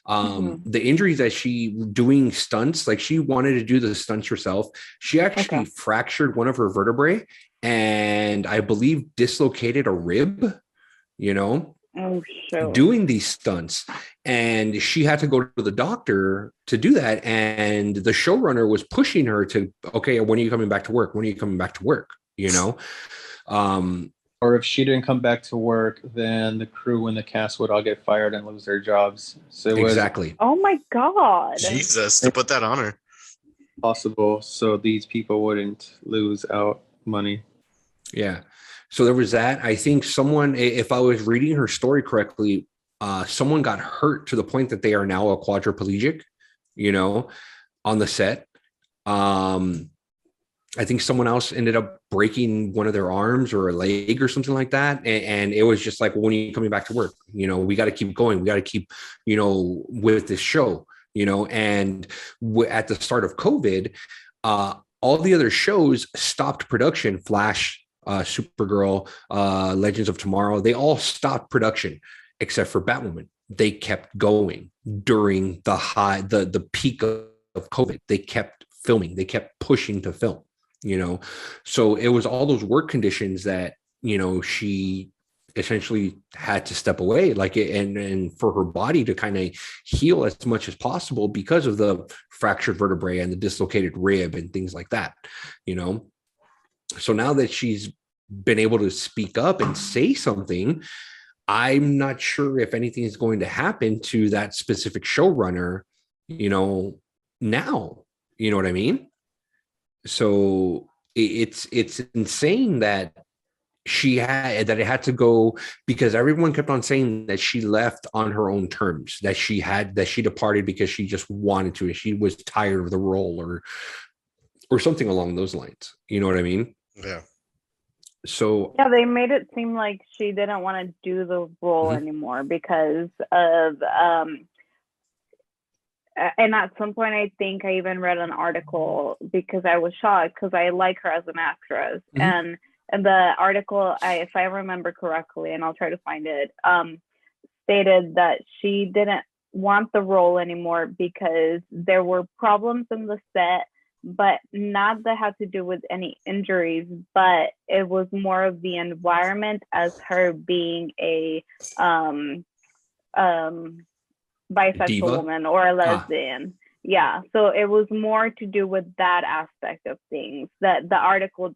the injuries that she doing stunts, like she wanted to do the stunts herself. She actually fractured one of her vertebrae and I believe dislocated a rib, doing these stunts. And she had to go to the doctor to do that. And the showrunner was pushing her to, okay, when are you coming back to work? When are you coming back to work? Or if she didn't come back to work, then the crew and the cast would all get fired and lose their jobs. So it exactly. Oh my God. Jesus, to put that on her. Possible, so these people wouldn't lose out money. Yeah. So there was that. I think someone, if I was reading her story correctly, someone got hurt to the point that they are now a quadriplegic, on the set. I think someone else ended up breaking one of their arms or a leg or something like that. And it was just like, when are you coming back to work? We got to keep going. We got to keep, with this show, and at the start of COVID, all the other shows stopped production. Flash, Supergirl, Legends of Tomorrow, they all stopped production except for Batwoman. They kept going during the peak of COVID. They kept filming. They kept pushing to film. So it was all those work conditions that, she essentially had to step away, and for her body to kind of heal as much as possible because of the fractured vertebrae and the dislocated rib and things like that, So now that she's been able to speak up and say something, I'm not sure if anything is going to happen to that specific showrunner, now, you know what I mean? So it's insane that it had to go, because everyone kept on saying that she left on her own terms, that she departed because she just wanted to, she was tired of the role or something along those lines. You know what I mean? Yeah. So yeah, they made it seem like she didn't want to do the role anymore because of and at some point I think I even read an article, because I was shocked because I like her as an actress, and the article, if I remember correctly, and I'll try to find it, stated that she didn't want the role anymore because there were problems in the set, but not that had to do with any injuries, but it was more of the environment as her being a bisexual Diva? woman or a lesbian. Yeah, so it was more to do with that aspect of things that the article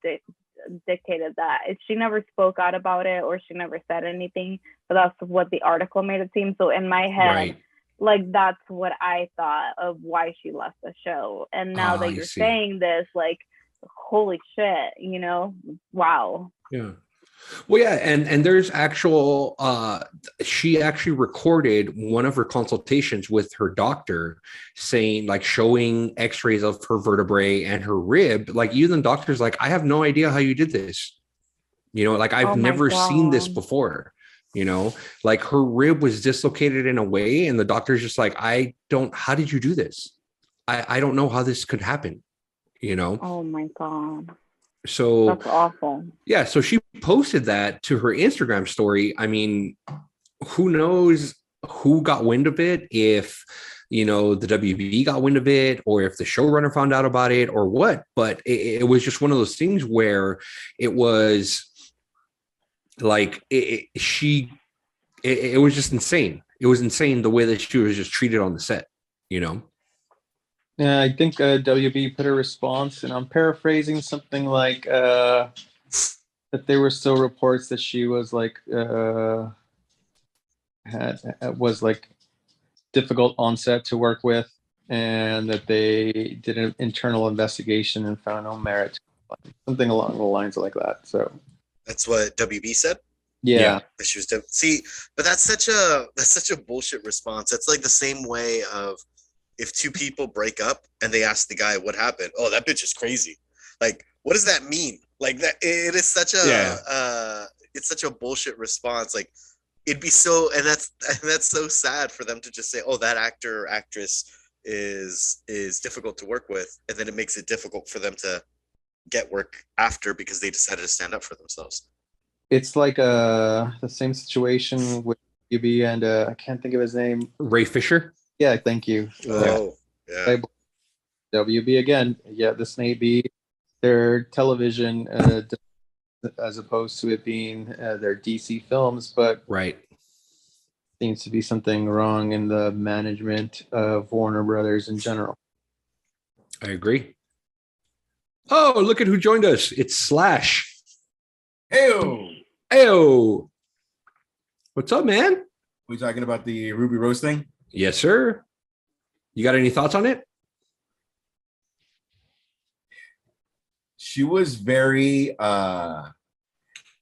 dictated that. She never spoke out about it or she never said anything, but that's what the article made it seem. So in my head, Right. like that's what I thought of why she left the show. And now that you're saying this, like, holy shit, you know, wow. Yeah. Well, yeah, and there's actual she actually recorded one of her consultations with her doctor saying, like, showing x-rays of her vertebrae and her rib. Like, even the doctor's like, I have no idea how you did this. You know, like, I've never seen this before. You know, like, her rib was dislocated in a way, and the doctor's just like, how did you do this? I don't know how this could happen, you know? Oh my God. So that's awful. Yeah. So she posted that to her Instagram story. I mean, who knows who got wind of it, if, you know, the WB got wind of it, or if the showrunner found out about it or what, but it was just one of those things where it was like, it was just insane. It was insane the way that she was just treated on the set, you know? Yeah, I think WB put a response, and I'm paraphrasing something like that there were still reports that she was like was like difficult on set to work with, and that they did an internal investigation and found no merit, something along the lines like that. So that's what WB said. Yeah. She was see, but that's such a bullshit response. That's like the same way of if two people break up and they ask the guy what happened. Oh, that bitch is crazy. Like, what does that mean? Like, that it is such a it's such a bullshit response. Like, it'd be so, and that's so sad for them to just say, oh, that actor or actress is difficult to work with, and then it makes it difficult for them to get work after because they decided to stand up for themselves. It's like the same situation with UB and I can't think of his name. Ray Fisher. Yeah, thank you. Yeah. WB again. Yeah, this may be their television as opposed to it being their DC films, but right, seems to be something wrong in the management of Warner Brothers in general. I agree. Oh, look at who joined us. It's Slash. Heyo. What's up, man? We talking about the Ruby Rose thing? Yes, sir. You got any thoughts on it? She was very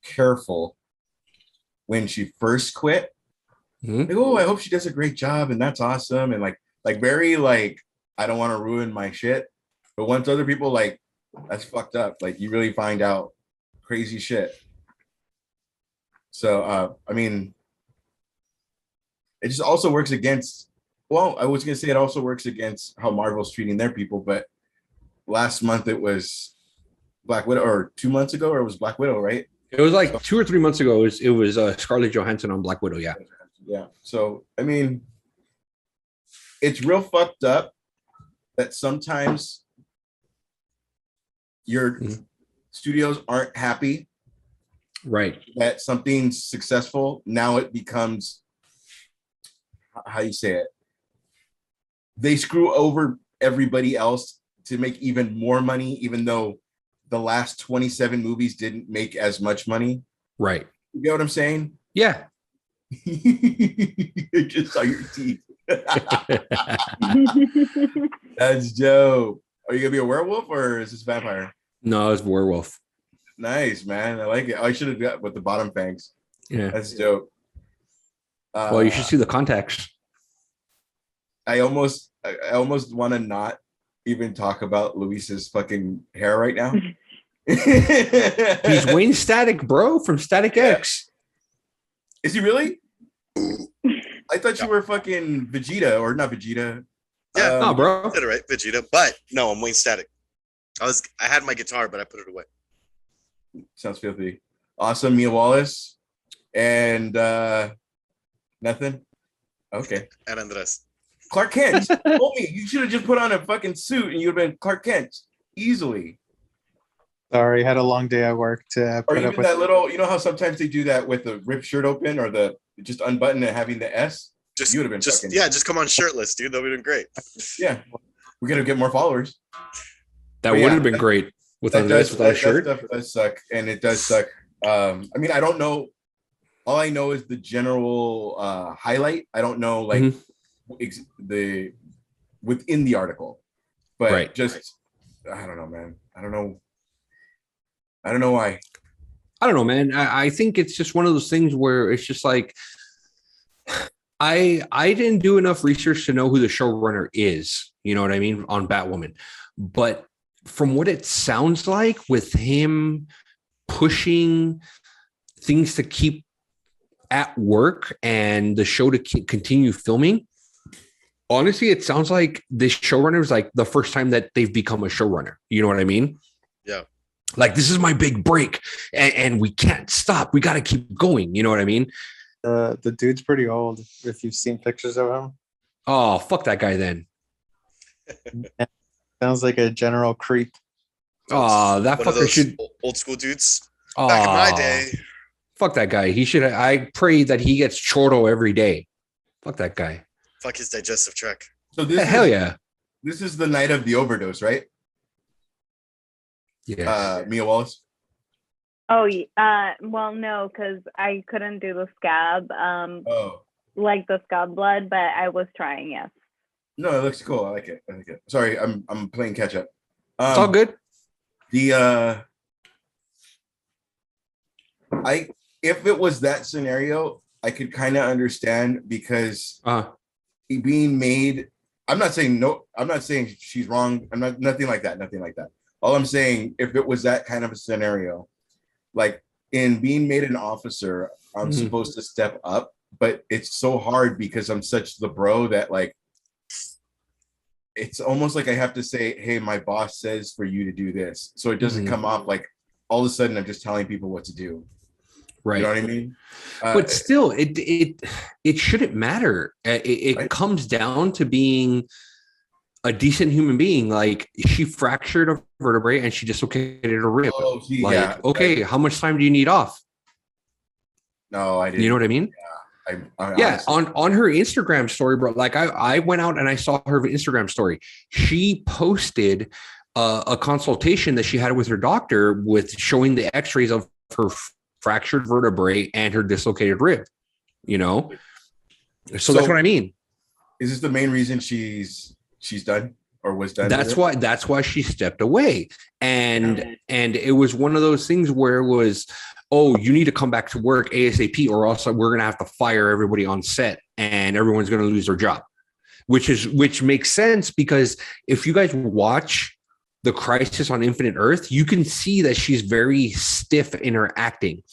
careful when she first quit. Mm-hmm. Like, oh, I hope she does a great job, and that's awesome. And like very like, I don't want to ruin my shit. But once other people like, that's fucked up. Like, you really find out crazy shit. So I mean, it just also works against, well, I was going to say it also works against how Marvel's treating their people, but last month it was Black Widow, or 2 months ago, or it was Black Widow, right? It was like 2 or 3 months ago. It was Scarlett Johansson on Black Widow, yeah. Yeah, so, I mean, it's real fucked up that sometimes your studios aren't happy right that something's successful. Now it becomes, how you say it, they screw over everybody else to make even more money, even though the last 27 movies didn't make as much money. Right. You get what I'm saying? Yeah. I just saw your teeth. That's dope. Are you gonna be a werewolf or is this vampire? No, it's werewolf. Nice, man. I like it. I should have got with the bottom fangs. Yeah, that's dope. Well, you should see the contacts. I almost want to not even talk about Luis's fucking hair right now. He's Wayne Static, bro, from Static X. Is he really? I thought you were fucking Vegeta, or not Vegeta. Yeah, no, bro. You said it right, Vegeta. But no, I'm Wayne Static. I had my guitar, but I put it away. Sounds filthy. Awesome, Mia Wallace. And Nothing. Okay. And Andres. Clark Kent. Homie, you should have just put on a fucking suit and you'd have been Clark Kent easily. Sorry, had a long day at work to Or put even up with. that little, you know how sometimes they do that with the ripped shirt open or the just unbuttoned and having the S? You would have been fucking. Yeah, just come on shirtless, dude. They'll be doing great. Yeah. We're going to get more followers. That But would yeah, have been great with Andres without a shirt. That stuff does suck. And it does suck. I mean, I don't know. All I know is the general highlight. I don't know, like, the within the article. But Right. just, I don't know, man. I don't know why. I don't know, man. I think it's just one of those things where it's just like I didn't do enough research to know who the showrunner is. You know what I mean? On Batwoman. But from what it sounds like, with him pushing things to keep at work and the show to continue filming, honestly, it sounds like this showrunner is like the first time that they've become a showrunner. You know what I mean? Yeah. Like, this is my big break and we can't stop. We got to keep going. You know what I mean? The dude's pretty old. If you've seen pictures of him, Oh, fuck that guy then. sounds like a general creep. Oh, that One of fucker those should. old school dudes. Oh, Back in my day. Fuck that guy. He should. I pray that he gets chortle every day. Fuck that guy. Fuck his digestive tract. So this Hell is, yeah. This is the night of the overdose, right? Yeah. Mia Wallace. Oh, well, no, because I couldn't do the scab, Oh. like the scab blood, but I was trying, yes. No, it looks cool. I like it. Sorry, I'm playing catch up. It's all good. If it was that scenario, I could kind of understand because being made. I'm not saying no. I'm not saying she's wrong. I'm not nothing like that. Nothing like that. All I'm saying, if it was that kind of a scenario, like in being made an officer, I'm supposed to step up, but it's so hard because I'm such the bro that like. It's almost like I have to say, hey, my boss says for you to do this. So it doesn't come off like all of a sudden I'm just telling people what to do. Right. You know what I mean? But still, it shouldn't matter. It Right. comes down to being a decent human being. Like, she fractured a vertebrae and she dislocated a rib. Okay, how much time do you need off? No, I didn't. You know what I mean? I on her Instagram story, bro. Like, I went out and I saw her Instagram story. She posted a consultation that she had with her doctor with showing the x-rays of her fractured vertebrae and her dislocated rib, you know? So that's what I mean. Is this the main reason she's done or was done? That's why she stepped away. And it was one of those things where it was, oh, you need to come back to work ASAP or else we're going to have to fire everybody on set and everyone's going to lose their job, which makes sense because if you guys watch The Crisis on Infinite Earth, you can see that she's very stiff in her acting.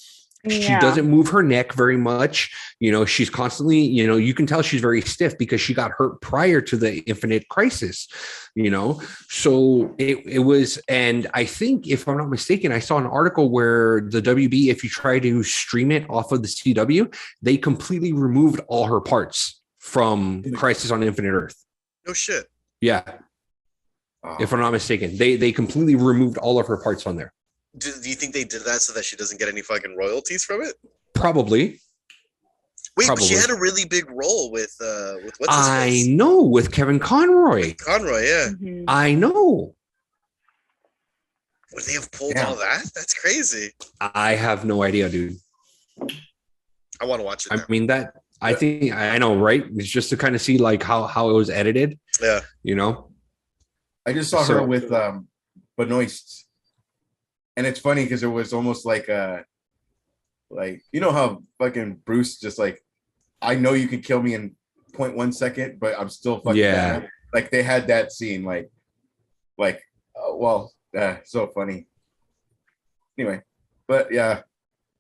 She doesn't move her neck very much. You know, she's constantly, you know, you can tell she's very stiff because she got hurt prior to the Infinite Crisis, you know? So it was, and I think if I'm not mistaken, I saw an article where the WB, if you try to stream it off of the CW, they completely removed all her parts from Crisis on Infinite Earth. No shit. Yeah. If I'm not mistaken, they completely removed all of her parts on there. Do you think they did that so that she doesn't get any fucking royalties from it? Probably. Wait, but she had a really big role with what's his I face? know, with Kevin Conroy. Conroy, yeah. Mhm. I know. Would they have pulled all that? That's crazy. I have no idea, dude. I want to watch it. I mean, that I think I know, right? It's just to kind of see like how it was edited. Yeah. You know? I just saw her with Benoist. And it's funny because it was almost like you know how fucking Bruce just like, I know you can kill me in 0.1 second, but I'm still fucking bad. Like they had that scene, so funny. Anyway, but yeah,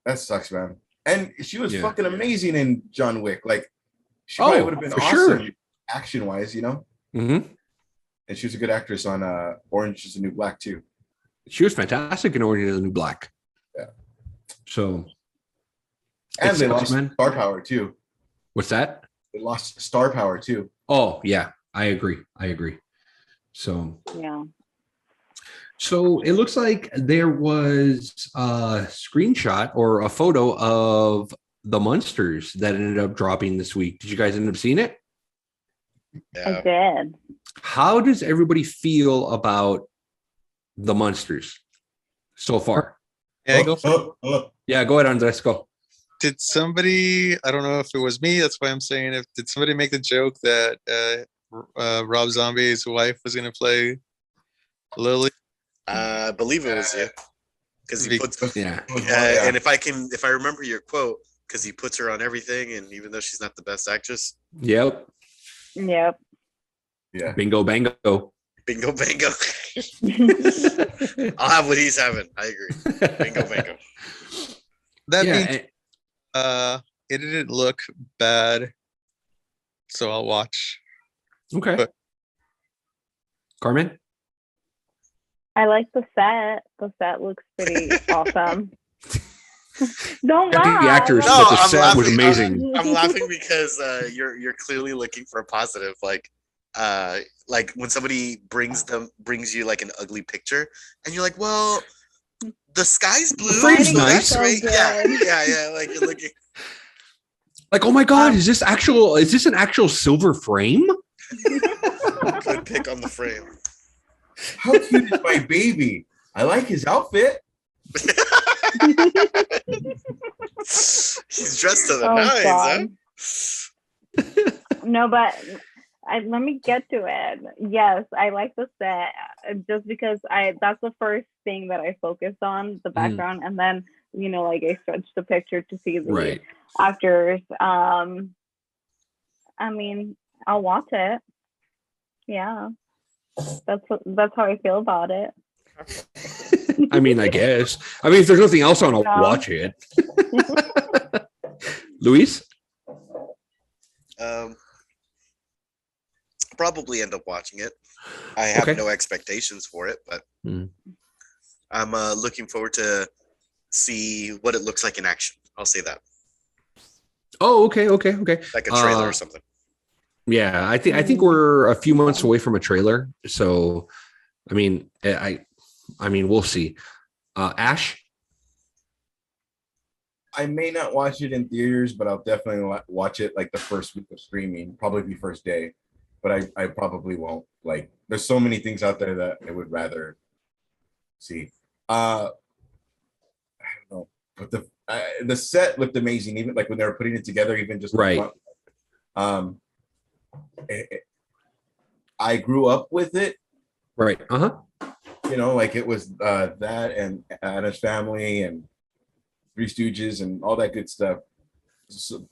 that sucks, man. And she was fucking amazing in John Wick. Like she probably would have been awesome action wise, you know. Mm-hmm. And she was a good actress on Orange is the New Black too. She was fantastic in Orange is the New Black. Yeah. So, and they lost star power too. What's that? It lost star power too. Oh yeah, I agree. So Yeah. So it looks like there was a screenshot or a photo of the Munsters that ended up dropping this week. Did you guys end up seeing it? I did. How does everybody feel about the Munsters so far? Yeah, go for it. Yeah, go ahead, Andres. Go. Did somebody, I don't know if it was me, that's why I'm saying, did somebody make the joke that Rob Zombie's wife was going to play Lily? I believe it was you, because he puts. Yeah. And if I remember your quote, because he puts her on everything, and even though she's not the best actress. Yep. Yep. Yeah. Bingo, bango. Bingo, bango. I'll have what he's having. I agree. Bingo, bango. That Yeah, means it didn't look bad, so I'll watch. okay. But- Carmen? I like the set. The set looks pretty awesome. Don't The laugh. actors, No, but the I'm set was laughing. amazing. I'm laughing because you're clearly looking for a positive. Like when somebody brings you like an ugly picture, and you're like, well, the sky's blue. The frame's so nice. that's great. So Yeah, good. yeah. Like you're looking. Like, oh my God, is this an actual silver frame? Good pick on the frame. How cute is my baby? I like his outfit. He's dressed to the Oh, nines, huh? God. No, but let me get to it. Yes, I like the set just because that's the first thing that I focus on, the background, and then like I stretch the picture to see the Right. actors. I mean, I'll watch it. Yeah, that's how I feel about it. I mean, I guess. I mean, if there's nothing else on, I'll watch it. Luis? Probably end up watching it. I have Okay. no expectations for it, but Mhm. I'm looking forward to see what it looks like in action. I'll say that, Oh, okay. like a trailer or something. Yeah, I think we're a few months away from a trailer. So, I mean, I mean, we'll see. Ash? I may not watch it in theaters, but I'll definitely watch it like the first week of streaming, probably be first day. But I probably won't. Like, there's so many things out there that I would rather see. I don't know, but the set looked amazing, even like when they were putting it together, even just Right. I grew up with it. Right. Uh-huh. Like it was that and Addams Family and Three Stooges and all that good stuff. So,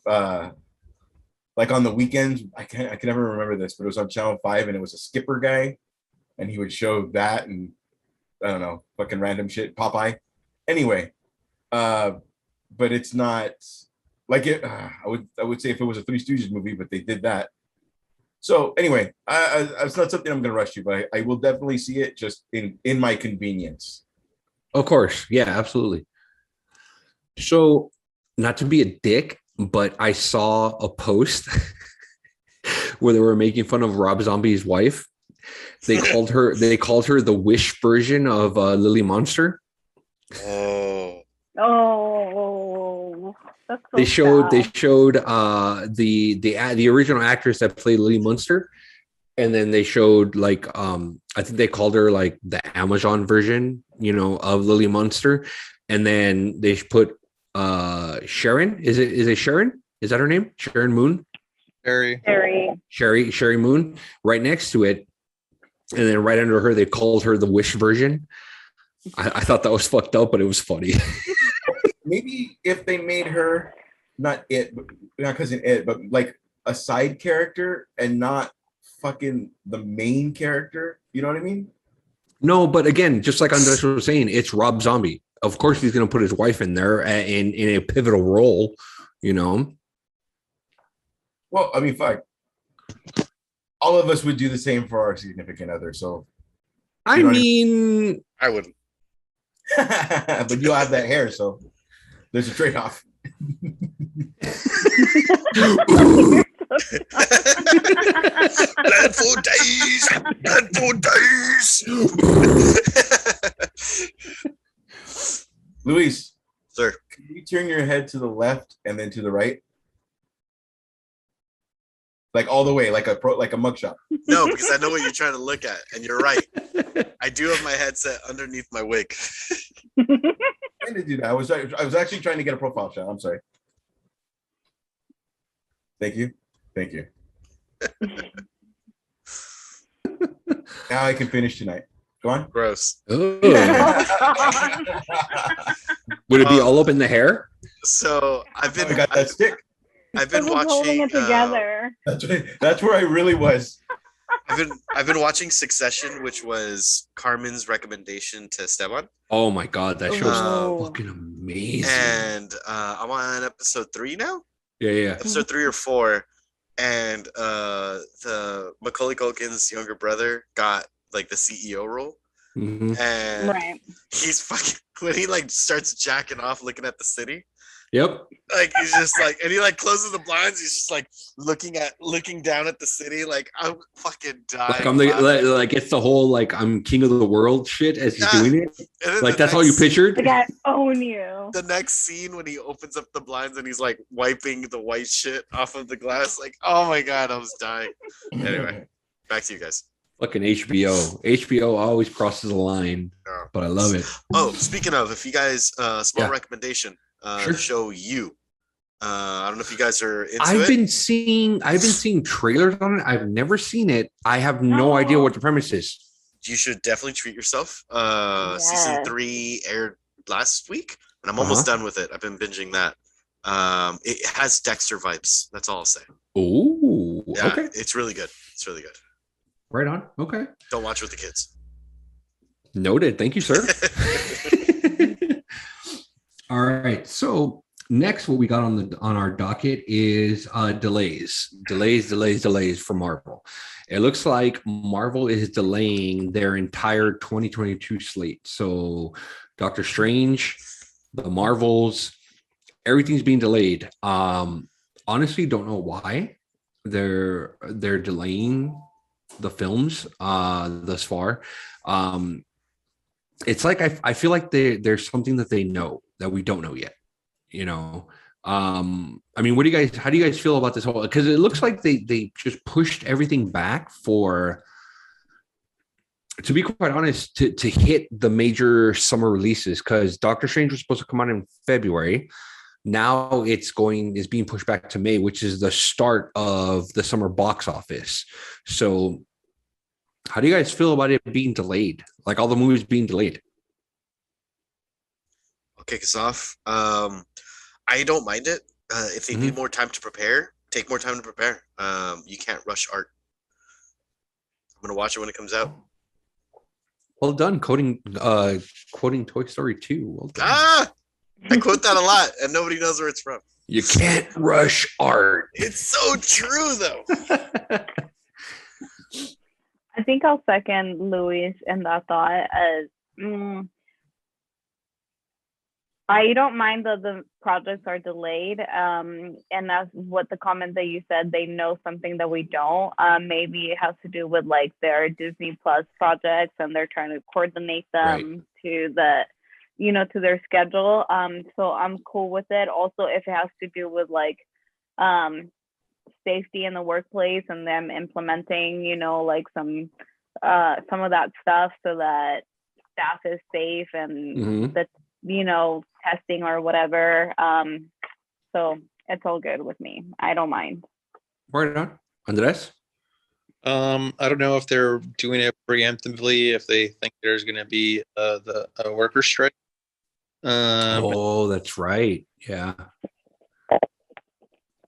like on the weekends, I can never remember this, but it was on Channel 5 and it was a skipper guy, and he would show that and I don't know, fucking random shit, Popeye. Anyway, but it's not like it. I would say if it was a Three Stooges movie, but they did that. So anyway, it's not something I'm going to rush to, but I will definitely see it just in my convenience. Of course. Yeah, absolutely. So, not to be a dick, but I saw a post where they were making fun of Rob Zombie's wife. They called her the Wish version of Lily Monster. Oh, That's so They showed sad. the original actress that played Lily Munster, and then they showed like I think they called her like the Amazon version, of Lily Munster, and then they put Sharon. Is it Sharon? Is that her name? Sharon Moon? Harry. Sherry Moon right next to it, and then right under her they called her the Wish version. I thought that was fucked up, but it was funny. Maybe if they made her not because in it, but like a side character and not fucking the main character. You know what I mean? No, but again, just like Andres was saying, it's Rob Zombie. Of course, he's going to put his wife in there in a pivotal role. Well, I mean, fuck. All of us would do the same for our significant other. So, I mean, I wouldn't. but you have that hair, so there's a trade-off. Blood for days. Blood for days. Luis, Sir. can you turn your head to the left and then to the right? Like all the way, like a mugshot. No, because I know what you're trying to look at, and you're right. I do have my headset underneath my wig. Trying to do that. I was actually trying to get a profile shot. I'm sorry. Thank you. Now I can finish tonight. Go on. Gross. Oh. Would it be all up in the hair? So I got that stick. I've been We're holding watching. it together. That's where I really was. I've been watching Succession, which was Carmen's recommendation to Esteban. Oh my god, that show's Oh. fucking amazing. And I'm on episode 3 now. Yeah. Episode 3 or 4, and the Macaulay Culkin's younger brother got like the CEO role, Mhm. and Right. he's fucking when he like starts jacking off looking at the city. Yep. Like he's just like, and he like closes the blinds. He's just like looking down at the city. Like I'm fucking dying. Like I'm the like it's the whole like I'm king of the world shit as he's doing it. And then Like the that's all you next- pictured. Like I own you. The next scene when he opens up the blinds and he's like wiping the white shit off of the glass. Like, oh my god, I was dying. Anyway, back to you guys. Fucking HBO. HBO always crosses the line, Yeah. but I love it. Oh, speaking of, if you guys, small Yeah. recommendation, Sure. the show You. I don't know if you guys are into I've it. been seeing trailers on it. I've never seen it. I have no idea what the premise is. You should definitely treat yourself. Season Yes. 3 aired last week, and I'm almost done with it. I've been binging that. It has Dexter vibes. That's all I'll say. Oh, Yeah, okay. it's really good. It's really good. Right on. Okay. Don't watch with the kids. Noted. Thank you, sir. All right. So next, what we got on our docket is delays for Marvel. It looks like Marvel is delaying their entire 2022 slate. So Doctor Strange, the Marvels, everything's being delayed. Honestly, don't know why they're delaying the films thus far. It's like I feel like there's something that they know that we don't know yet. You know, I mean, how do you guys feel about this whole? Because it looks like they just pushed everything back for, to be quite honest, to hit the major summer releases. Because Doctor Strange was supposed to come out in February. Now it's being pushed back to May, which is the start of the summer box office. So how do you guys feel about it being delayed? Like all the movies being delayed? I'll kick us off. I don't mind it. If they need more time to prepare, take more time to prepare. You can't rush art. I'm gonna watch it when it comes out. Well done, quoting Toy Story 2. Well done. I quote that a lot, and nobody knows where it's from. You can't rush art. It's so true, though. I think I'll second Louis in that thought. I don't mind that the projects are delayed, and that's what the comment that you said. They know something that we don't. Maybe it has to do with like their Disney Plus projects, and they're trying to coordinate them to their schedule. So I'm cool with it. Also, if it has to do with like safety in the workplace and them implementing, like some of that stuff so that staff is safe and that testing or whatever. So it's all good with me. I don't mind. Right on. Andres? I don't know if they're doing it preemptively, if they think there's going to be a worker strike. That's right. Yeah. In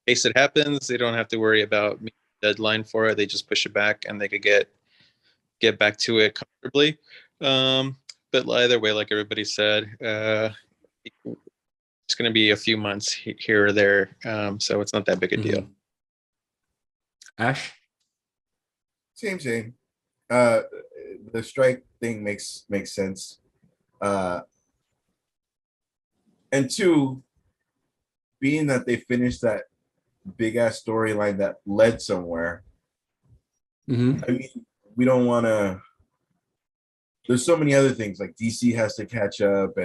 case it happens, they don't have to worry about meeting the deadline for it. They just push it back, and they could get back to it comfortably. But either way, like everybody said, it's going to be a few months here or there, so it's not that big a deal. Ash? Same. The strike thing makes sense. And two, being that they finished that big ass storyline that led somewhere, I mean, we don't want to. There's so many other things like DC has to catch up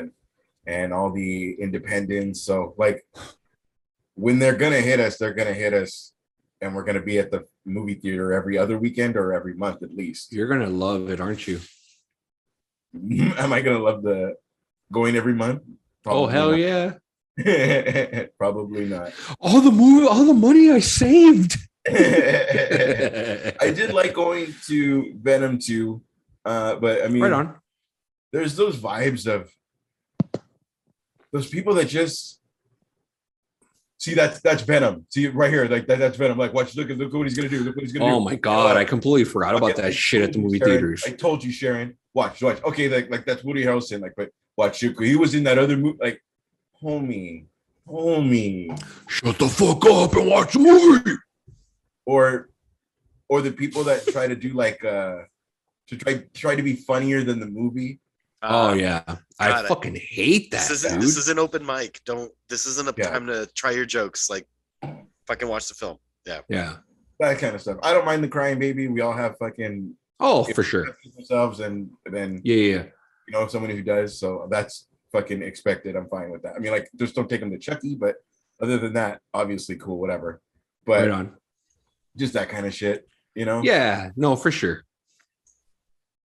and all the independents. So like when they're gonna hit us, they're gonna hit us, and we're gonna be at the movie theater every other weekend or every month at least. You're gonna love it, aren't you? Am I gonna love the going every month? Oh hell not. yeah! Probably not. All the money I saved. I did like going to Venom 2, but I mean, right on. There's those vibes of those people that just see that's Venom. See right here, like that's Venom. Like, watch, look what he's gonna do. Look what he's gonna do. Oh my god, I completely forgot about that shit at the movie Sharon, theaters. I told you, Sharon. Watch. Okay, like that's Woody Harrelson. Like, but watch, he was in that other movie. Like, homie, shut the fuck up and watch the movie. Or the people that try to do like to try to be funnier than the movie. Oh yeah, I fucking hate that. This is an open mic. This isn't a time to try your jokes. Like, fucking watch the film. Yeah, that kind of stuff. I don't mind the crying baby. We all have fucking for sure themselves, and then you know someone who does. So that's fucking expected. I'm fine with that. I mean, like, just don't take them to Chucky, but other than that, obviously cool, whatever. But right on. Just that kind of shit, you know? Yeah, no, for sure.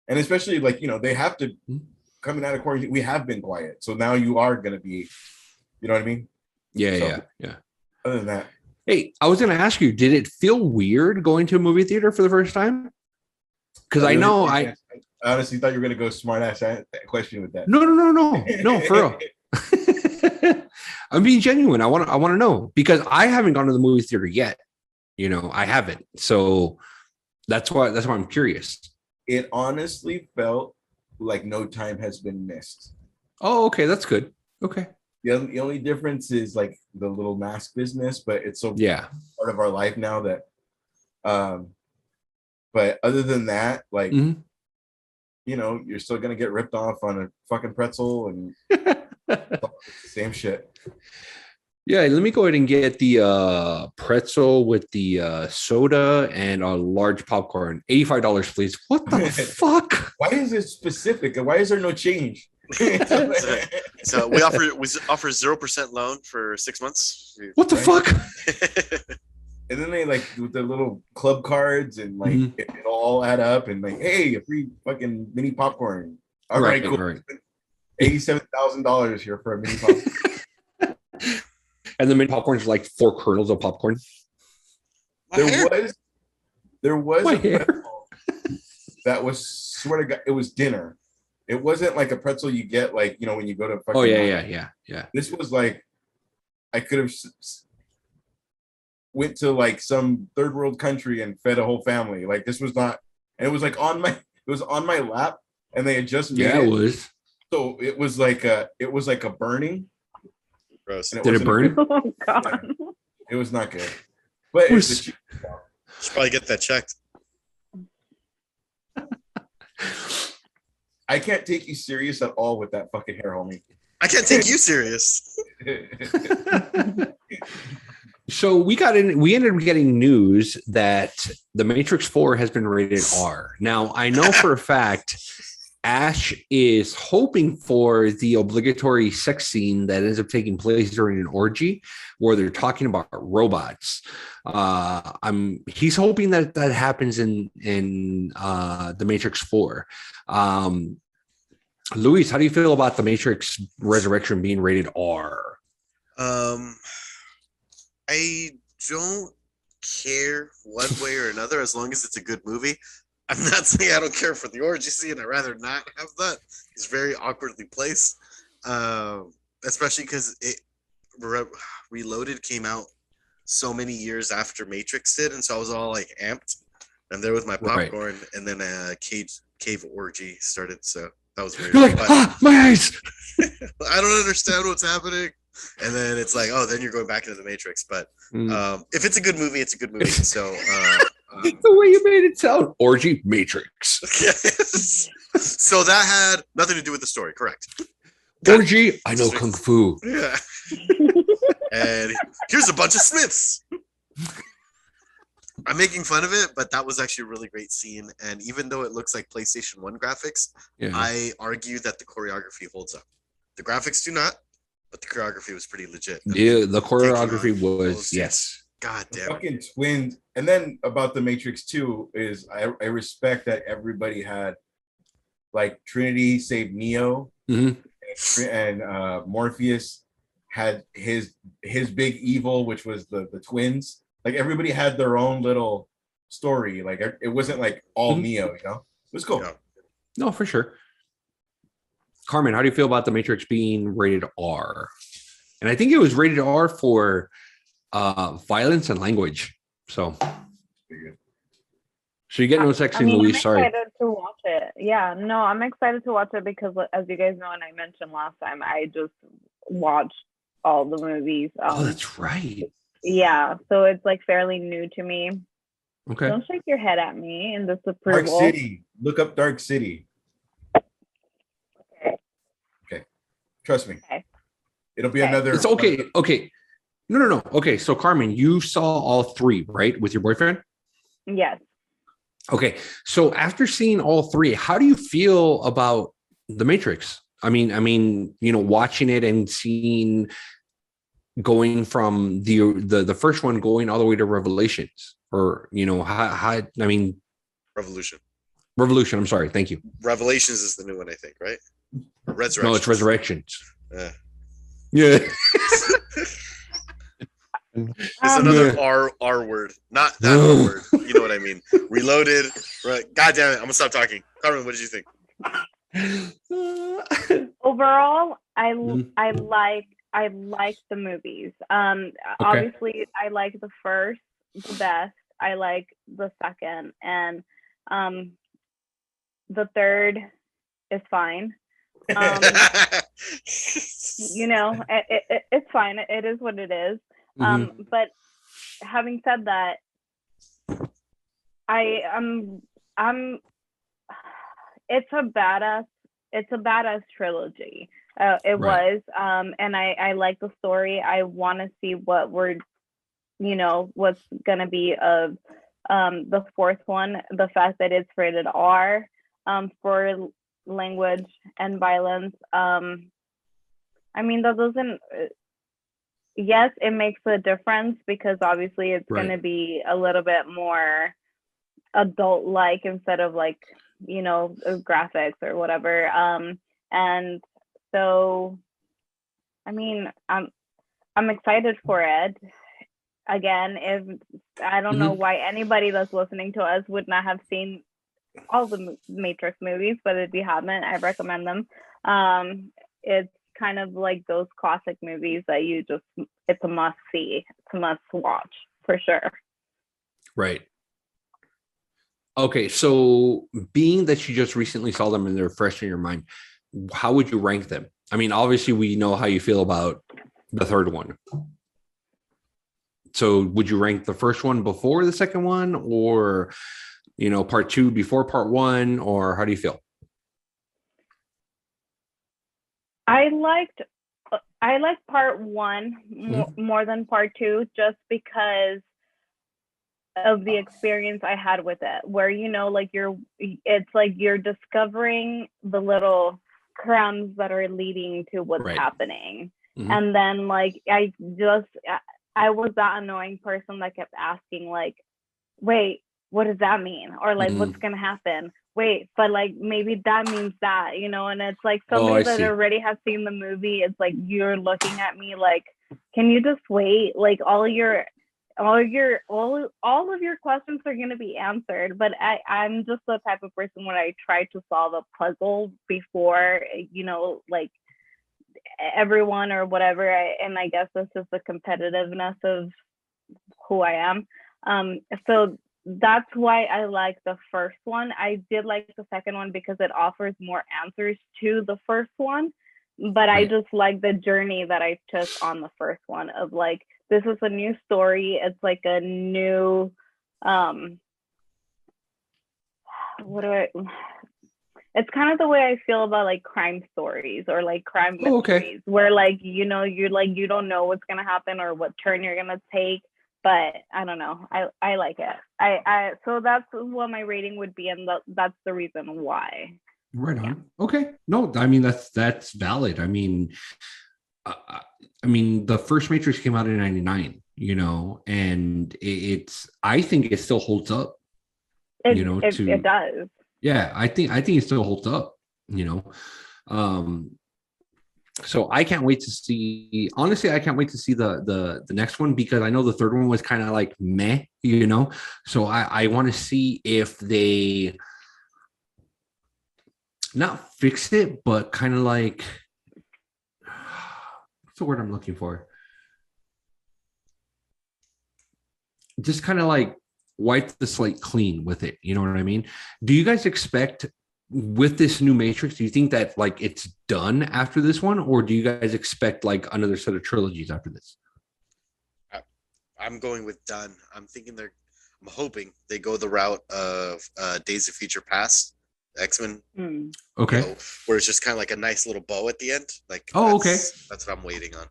And especially like, you know, they have to coming out of quarantine. We have been quiet, so now you are gonna be, you know what I mean? Yeah. Other than that, hey, I was gonna ask you, did it feel weird going to a movie theater for the first time? Because I know I honestly thought you were gonna go smart ass question with that. No, for real. I'm being genuine. I want to know because I haven't gone to the movie theater yet. You know, I haven't. So that's why I'm curious. It honestly felt like no time has been missed. Oh, okay, that's good. Okay. The only difference is like the little mask business, but it's so part of our life now that but other than that, like you know, you're still gonna get ripped off on a fucking pretzel and same shit. Yeah, let me go ahead and get the pretzel with the soda and a large popcorn. $85, please. What the fuck? Why is it specific? Why is there no change? So we offer 0% loan for 6 months. What the fuck? And then they like with the little club cards and like it'll all add up and like, hey, a free fucking mini popcorn. All right, cool. Right. $87,000 here for a mini popcorn. And the mini popcorn is like 4 kernels of popcorn. There was a pretzel that was, swear to God, it was dinner. It wasn't like a pretzel you get like, you know, when you go to fucking. Oh yeah. This was like, I could have went to like some third world country and fed a whole family. Like this was not, and it was like on my lap, and they had just made it. It was. So it was like a burning. Gross. Did it burn? Oh god. Yeah, it was not good. But you should probably get that checked. I can't take you serious at all with that fucking hair, homie. I can't take you serious. So we ended up getting news that The Matrix 4 has been rated R. Now, I know for a fact Ash is hoping for the obligatory sex scene that ends up taking place during an orgy where they're talking about robots. He's hoping that happens in The Matrix 4. Luis, how do you feel about The Matrix Resurrection being rated R? I don't care one way or another as long as it's a good movie. I'm not saying I don't care for the orgy scene. I'd rather not have that. It's very awkwardly placed, especially because Reloaded came out so many years after Matrix did, and so I was all like amped. I'm there with my popcorn, and then a cave orgy started. So that was weird. You're like, my eyes. I don't understand what's happening. And then it's like, oh, then you're going back into the Matrix. But if it's a good movie, it's a good movie. So the way you made it sound, orgy Matrix. Yes. So that had nothing to do with the story, correct? Orgy, I know kung fu. Yeah. And here's a bunch of Smiths. I'm making fun of it, but that was actually a really great scene. And even though it looks like PlayStation 1 graphics, I argue that the choreography holds up. The graphics do not, but the choreography was pretty legit. Yeah, the choreography was, yes. God damn it. Fucking twins. And then about the Matrix 2 is I respect that everybody had like Trinity saved Neo, and Morpheus had his big evil, which was the twins. Like everybody had their own little story. Like it wasn't like all Neo, you know? It was cool. Yeah. No, for sure. Carmen, how do you feel about the Matrix being rated R? And I think it was rated R for violence and language. So you get no sexy movies. Sorry. I'm excited to watch it. Yeah, no, I'm excited to watch it because, as you guys know, and I mentioned last time, I just watched all the movies. Oh, that's right. Yeah, so it's like fairly new to me. Okay. Don't shake your head at me in disapproval. Dark City. Look up Dark City. Okay. Trust me. Okay. It'll be another. It's okay. Okay. No. Okay, so Carmen, you saw all three, right, with your boyfriend? Yes. Okay, so after seeing all three, how do you feel about The Matrix? I mean, watching it and seeing going from the first one going all the way to Revelations, or Revolution. I'm sorry. Thank you. Revelations is the new one, I think, right? Or Resurrection. No, it's Resurrections. Yeah. It's another R word, not that R word. You know what I mean? Reloaded. Right. God damn it! I'm gonna stop talking. Carmen, what did you think? Overall, I like the movies. Obviously, I like the first the best. I like the second, and the third is fine. It's fine. It is what it is. But having said that, it's a badass trilogy. It was, and I like the story. I want to see what's gonna be of the fourth one. The fact that it's rated R for language and violence. That doesn't. Yes, it makes a difference because obviously it's going to be a little bit more adult-like instead of graphics or whatever. And so, I'm excited for it. Again, if I don't know why anybody that's listening to us would not have seen all the Matrix movies, but if you haven't, I recommend them. It's kind of like those classic movies that it's a must see, it's a must watch for sure. Right. Okay, so being that you just recently saw them and they're fresh in your mind, how would you rank them? Obviously we know how you feel about the third one. So would you rank the first one before the second one, or part two before part one, or how do you feel? I liked part one more than part two, just because of the experience I had with it, where it's like you're discovering the little crumbs that are leading to what's happening. And then I was that annoying person that kept asking wait, what does that mean? Or what's gonna happen? Wait, but maybe that means that, and it's somebody that already has seen the movie. It's you're looking at me can you just wait? All of your questions are going to be answered. But I'm just the type of person when I try to solve a puzzle before, everyone or whatever. And I guess this is the competitiveness of who I am. So that's why I like the first one. I did like the second one because it offers more answers to the first one. But I just like the journey that I took on the first one of this is a new story. It's a new It's kind of the way I feel about like crime stories or like crime Oh, okay. mysteries, where like you don't know what's gonna happen or what turn you're gonna take. But I don't know. I like it. So that's what my rating would be, and that's the reason why. Right Yeah. on. Okay. No, I mean that's valid. I mean, the first Matrix came out in '99, and it's. I think it still holds up. It does. Yeah, I think it still holds up. So I can't wait to see. Honestly, I can't wait to see the next one, because I know the third one was kind of like meh. So I want to see if they not fix it, but kind of like, what's the word I'm looking for? Just kind of like wipe the slate clean with it. You know what I mean? Do you guys expect with this new Matrix, do you think that like it's done after this one, or do you guys expect like another set of trilogies after this? I'm going with done. I'm hoping they go the route of Days of Future Past, X-Men. Okay. Where it's just kind of like a nice little bow at the end. Like, okay. That's what I'm waiting on.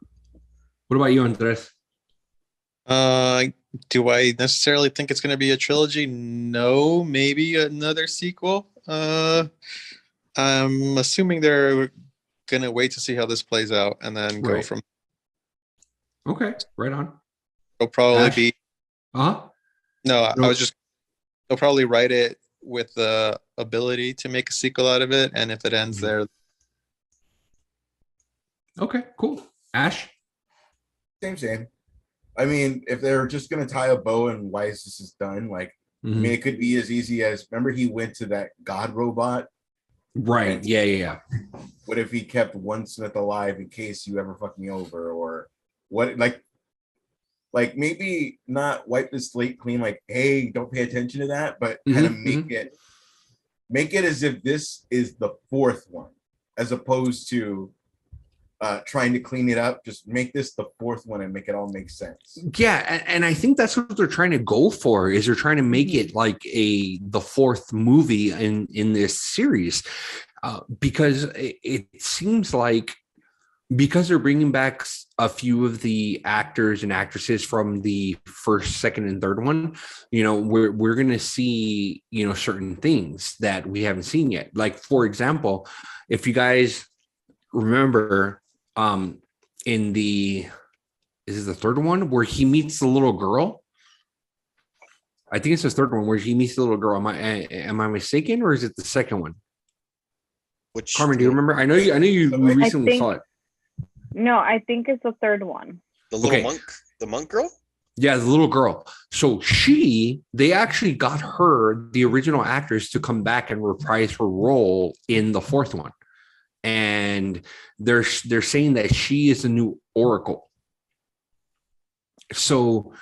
What about you, Andres? Do I necessarily think it's going to be a trilogy? No, maybe another sequel. I'm assuming they're going to wait to see how this plays out and then go from. Okay, right on. It'll probably be. No, I was just. They'll probably write it with the ability to make a sequel out of it, and if it ends there. Okay, cool. Ash? Same. I mean, if they're just going to tie a bow and why is this done, like, I mean, it could be as easy as, remember he went to that God robot? Right, yeah. What if he kept one Smith alive in case you ever fuck me over? Or what, like maybe not wipe the slate clean, like, hey, don't pay attention to that, but kind of make it as if this is the fourth one, as opposed to trying to clean it up. Just make this the fourth one and make it all make sense. Yeah, and I think that's what they're trying to go for, is they're trying to make it like the fourth movie in this series, because it seems like, because they're bringing back a few of the actors and actresses from the first, second, and third one, we're going to see, certain things that we haven't seen yet. Like, for example, if you guys remember, in is this the third one where he meets the little girl? I think it's the third one where he meets the little girl. Am I mistaken, or is it the second one? Which, Carmen, do you remember? I know you recently saw it. No, I think it's the third one. The little monk girl? Yeah, the little girl. So they actually got the original actors, to come back and reprise her role in the fourth one. And they're saying that she is the new Oracle. So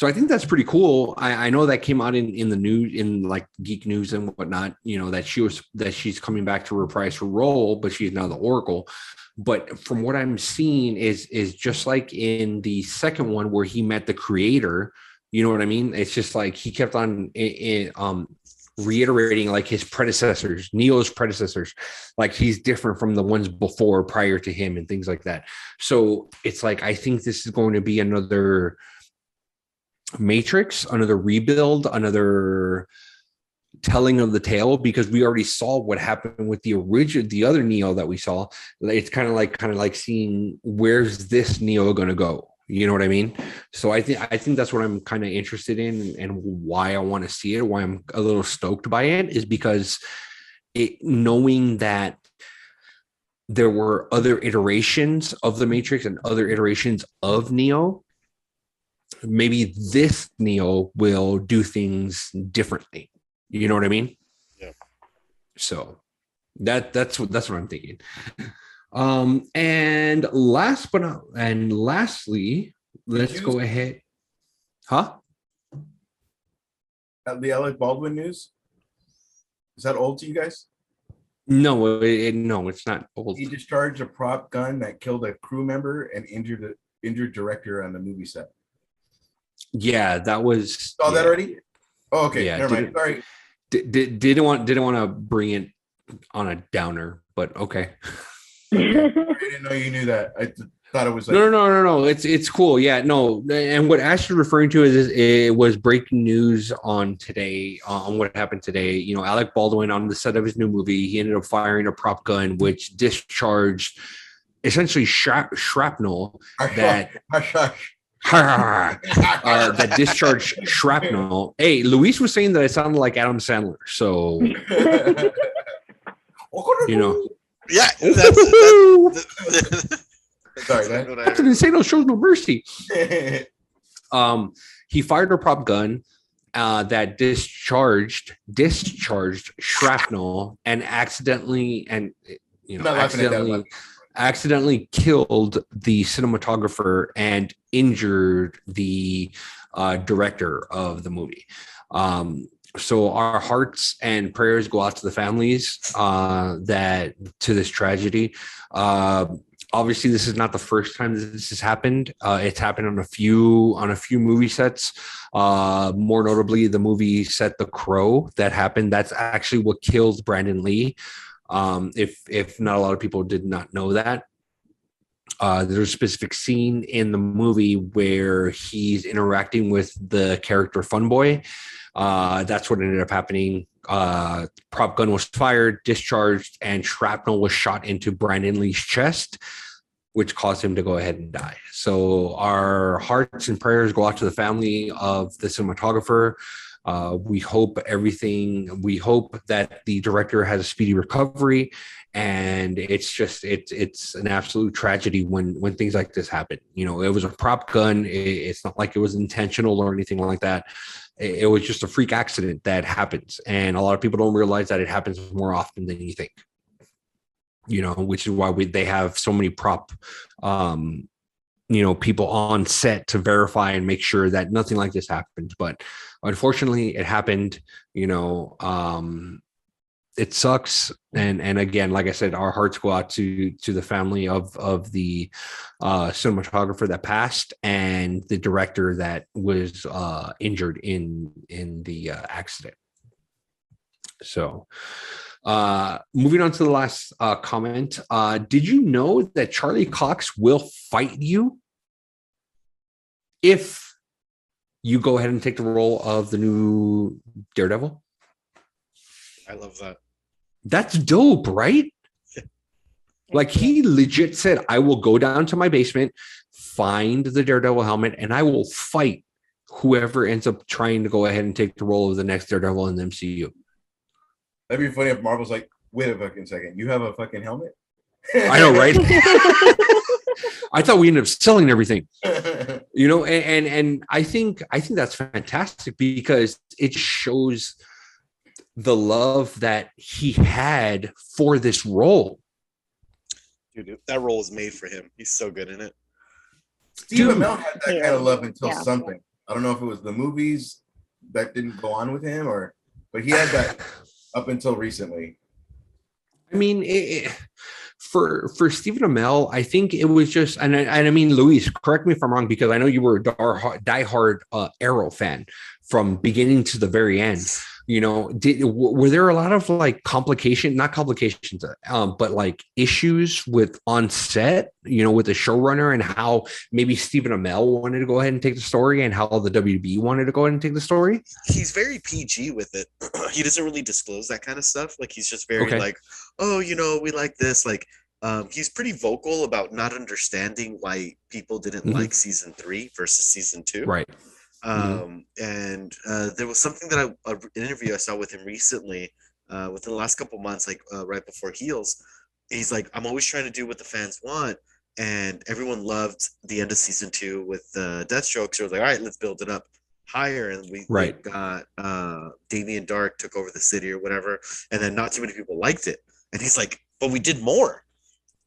I think that's pretty cool. I know that came out in the news, in like geek news and whatnot, that she's coming back to reprise her role, but she's now the Oracle. But from what I'm seeing is just like in the second one where he met the creator, you know what I mean? It's just like he kept on reiterating like his predecessors, Neo's predecessors, like he's different from the ones before, prior to him, and things like that. So it's like, I think this is going to be another Matrix, another rebuild, another telling of the tale, because we already saw what happened with the other Neo that we saw. It's kind of like seeing, where's this Neo going to go? You know what I mean? So I think that's what I'm kind of interested in, and why I want to see it, why I'm a little stoked by it, is because knowing that there were other iterations of the Matrix and other iterations of Neo, maybe this Neo will do things differently. You know what I mean? Yeah. So that's what I'm thinking. And lastly, let's go ahead. Huh? The Alec Baldwin news? Is that old to you guys? No, it's not old. He discharged a prop gun that killed a crew member and injured director on the movie set. Yeah, that was. Saw that already? Oh, okay. Yeah, never mind. Sorry. Didn't want to bring it on a downer, but okay. I didn't know you knew that. I thought it was like No. It's cool. Yeah, no. And what Ash is referring to is it was breaking news on today, on what happened today. You know, Alec Baldwin on the set of his new movie, he ended up firing a prop gun which discharged essentially shrapnel that that discharged shrapnel. Hey, Luis was saying that it sounded like Adam Sandler, so you know. Yeah, Sorry, man. That's an insane. Shows no mercy. He fired a prop gun that discharged shrapnel and accidentally killed the cinematographer and injured the director of the movie. So our hearts and prayers go out to the families that to this tragedy. Obviously, this is not the first time that this has happened. It's happened on a few movie sets. More notably, the movie set The Crow that happened. That's actually what killed Brandon Lee. If not a lot of people did not know that. There's a specific scene in the movie where he's interacting with the character Funboy. That's what ended up happening. Prop gun was fired, discharged, and shrapnel was shot into Brandon Lee's chest, which caused him to go ahead and die. So our hearts and prayers go out to the family of the cinematographer. We hope that the director has a speedy recovery, and it's an absolute tragedy when things like this happen. You know, it was a prop gun. It's not like it was intentional or anything like that. It was just a freak accident that happens, and a lot of people don't realize that it happens more often than you think. You know, which is why they have so many prop people on set to verify and make sure that nothing like this happens. But unfortunately it happened. It sucks. And again, like I said, our hearts go out to the family of the cinematographer that passed and the director that was injured in the accident. So moving on to the last comment. Did you know that Charlie Cox will fight you if you go ahead and take the role of the new Daredevil? I love that. That's dope, right? Like, he legit said, I will go down to my basement, find the Daredevil helmet, and I will fight whoever ends up trying to go ahead and take the role of the next Daredevil in the MCU. That'd be funny if Marvel's like, wait a fucking second, you have a fucking helmet? I know, right? I thought we ended up selling everything. And I think that's fantastic because it shows the love that he had for this role. Dude, that role was made for him. He's so good in it. Steve Amell had that kind of love until something. I don't know if it was the movies that didn't go on with him, but he had that up until recently. I mean, for Stephen Amell, I think it was just, and I mean, Luis, correct me if I'm wrong, because I know you were a diehard Arrow fan from beginning to the very end. Were there a lot of like not complications, but like issues with on set, with the showrunner and how maybe Stephen Amell wanted to go ahead and take the story and how the WB wanted to go ahead and take the story? He's very PG with it. He doesn't really disclose that kind of stuff. Like, he's just very like, oh, we like this. Like, he's pretty vocal about not understanding why people didn't like season 3 versus season 2. Right. And there was something that an interview I saw with him recently, within the last couple months, like right before Heels. He's like, I'm always trying to do what the fans want, and everyone loved the end of season 2 with Deathstroke. So I was like, all right, let's build it up higher, and we got Damien Dark took over the city or whatever, and then not too many people liked it, and he's like, but we did more,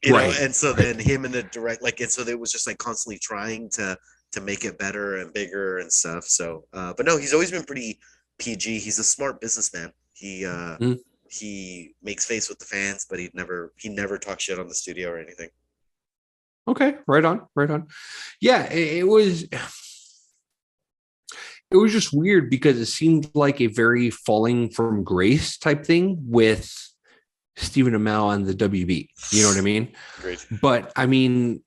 you know. And so then him and the direct, like, and so they was just like constantly trying to make it better and bigger and stuff. So, but no, he's always been pretty PG. He's a smart businessman. He makes face with the fans, but he never talks shit on the studio or anything. Okay. Right on. Yeah. It was just weird because it seemed like a very falling from grace type thing with Stephen Amell on the WB. You know what I mean? Great. But I mean,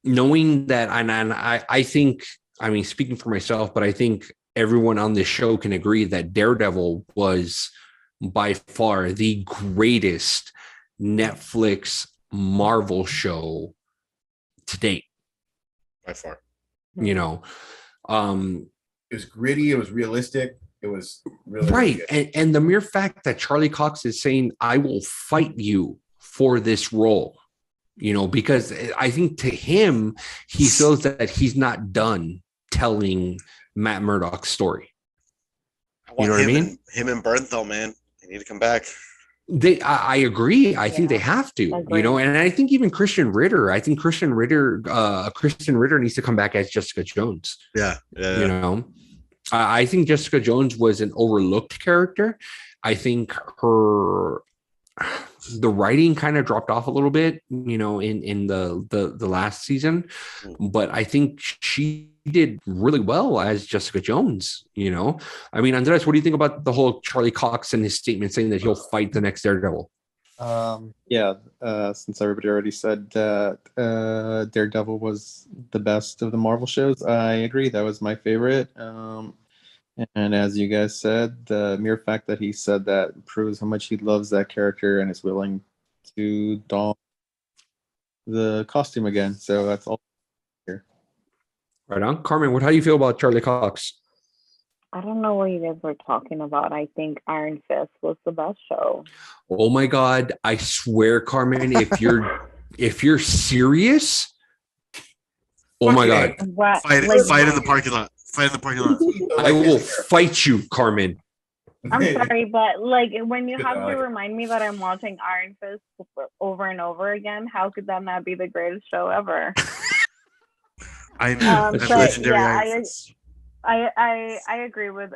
knowing that, and I think, I mean, speaking for myself, but I think everyone on this show can agree that Daredevil was by far the greatest Netflix Marvel show to date. By far. You know, It was gritty. It was realistic. It was really right. Really good. And the mere fact that Charlie Cox is saying, I will fight you for this role, you know, because I think to him, he feels that he's not done telling Matt Murdock's story. You know what I mean? Him and Bernthal, man, they need to come back. I agree. I think they have to, you know, and I think even Christian Ritter needs to come back as Jessica Jones. Yeah. You know, I think Jessica Jones was an overlooked character. I think the writing kind of dropped off a little bit, you know, in the last season, but I think she did really well as Jessica Jones. You know, I mean, Andres, what do you think about the whole Charlie Cox and his statement saying that he'll fight the next Daredevil? Since everybody already said that Daredevil was the best of the Marvel shows, I agree. That was my favorite. And as you guys said, the mere fact that he said that proves how much he loves that character and is willing to don the costume again. So that's all here. Right on. Carmen, how do you feel about Charlie Cox? I don't know what you guys were talking about. I think Iron Fist was the best show. Oh my God. I swear, Carmen, if you're serious, oh my God. Fight in the parking lot. Fight in the parking lot. I will fight you, Carmen. I'm sorry, but like when you have to remind me that I'm watching Iron Fist over and over again, how could that not be the greatest show ever? I know. Legendary Iron Fist. I agree with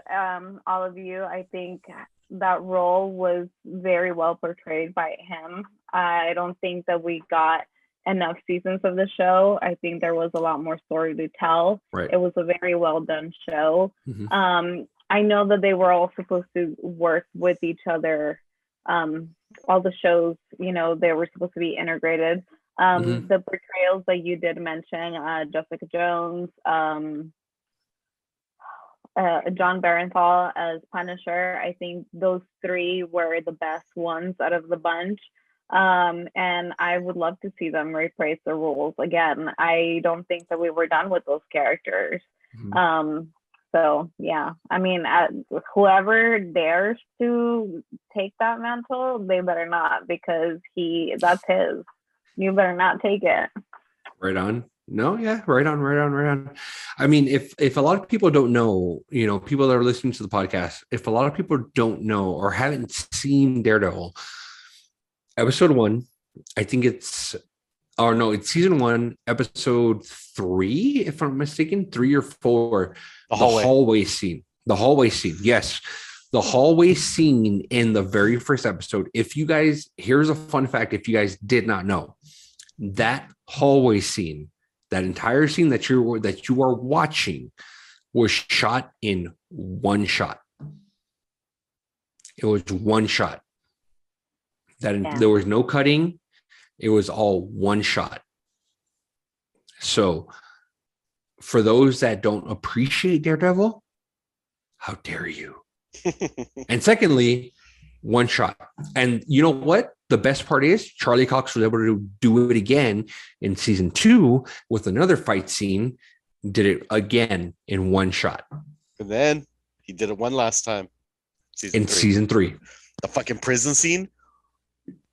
all of you. I think that role was very well portrayed by him. I don't think that we got enough seasons of the show. I think there was a lot more story to tell. Right. It was a very well done show. Mm-hmm. I know that they were all supposed to work with each other. All the shows, you know, they were supposed to be integrated. The portrayals that you did mention, Jessica Jones, John Barenthal as Punisher, I think those three were the best ones out of the bunch. And I would love to see them reprise the roles again. I don't think that we were done with those characters. So yeah, I mean, whoever dares to take that mantle, they better not, because that's his. You better not take it. Right on. No, yeah, right on. I mean, if a lot of people don't know, you know, people that are listening to the podcast, if a lot of people don't know or haven't seen Daredevil, episode 1, I think it's season 1, episode 3, if I'm mistaken, 3 or 4. The hallway scene. Yes. The hallway scene in the very first episode. Here's a fun fact. If you guys did not know, that hallway scene, that entire scene that you are watching was shot in one shot. It was one shot. There was no cutting. It was all one shot. So for those that don't appreciate Daredevil, how dare you? And secondly, one shot. And you know what? The best part is Charlie Cox was able to do it again in season 2 with another fight scene, did it again in one shot. And then he did it one last time. Season 3. The fucking prison scene.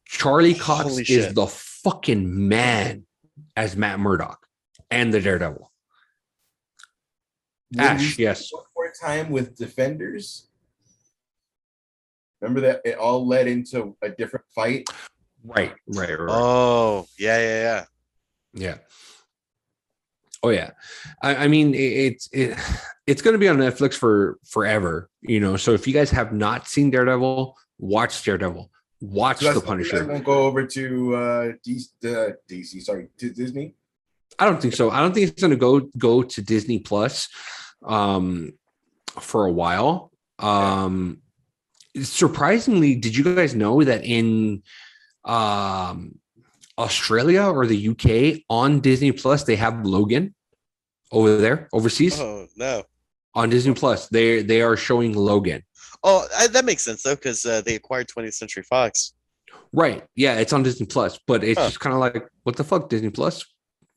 Charlie Cox is the fucking man as Matt Murdock and the Daredevil. Ash, yes. One more time with Defenders. Remember that it all led into a different fight? Right. Oh, yeah. Oh yeah. I mean, it's going to be on Netflix for forever, you know. So if you guys have not seen Daredevil, watch Daredevil. Watch The Punisher. I won't go over to DC. Sorry, to Disney. I don't think so. I don't think it's going to go to Disney Plus for a while. Surprisingly, did you guys know that in Australia or the UK on Disney Plus, they have Logan over there overseas Oh no. on Disney Plus. They are showing Logan. Oh, that makes sense though, because they acquired 20th Century Fox. Right. Yeah, it's on Disney Plus, but it's Huh. just kind of like, what the fuck, Disney Plus?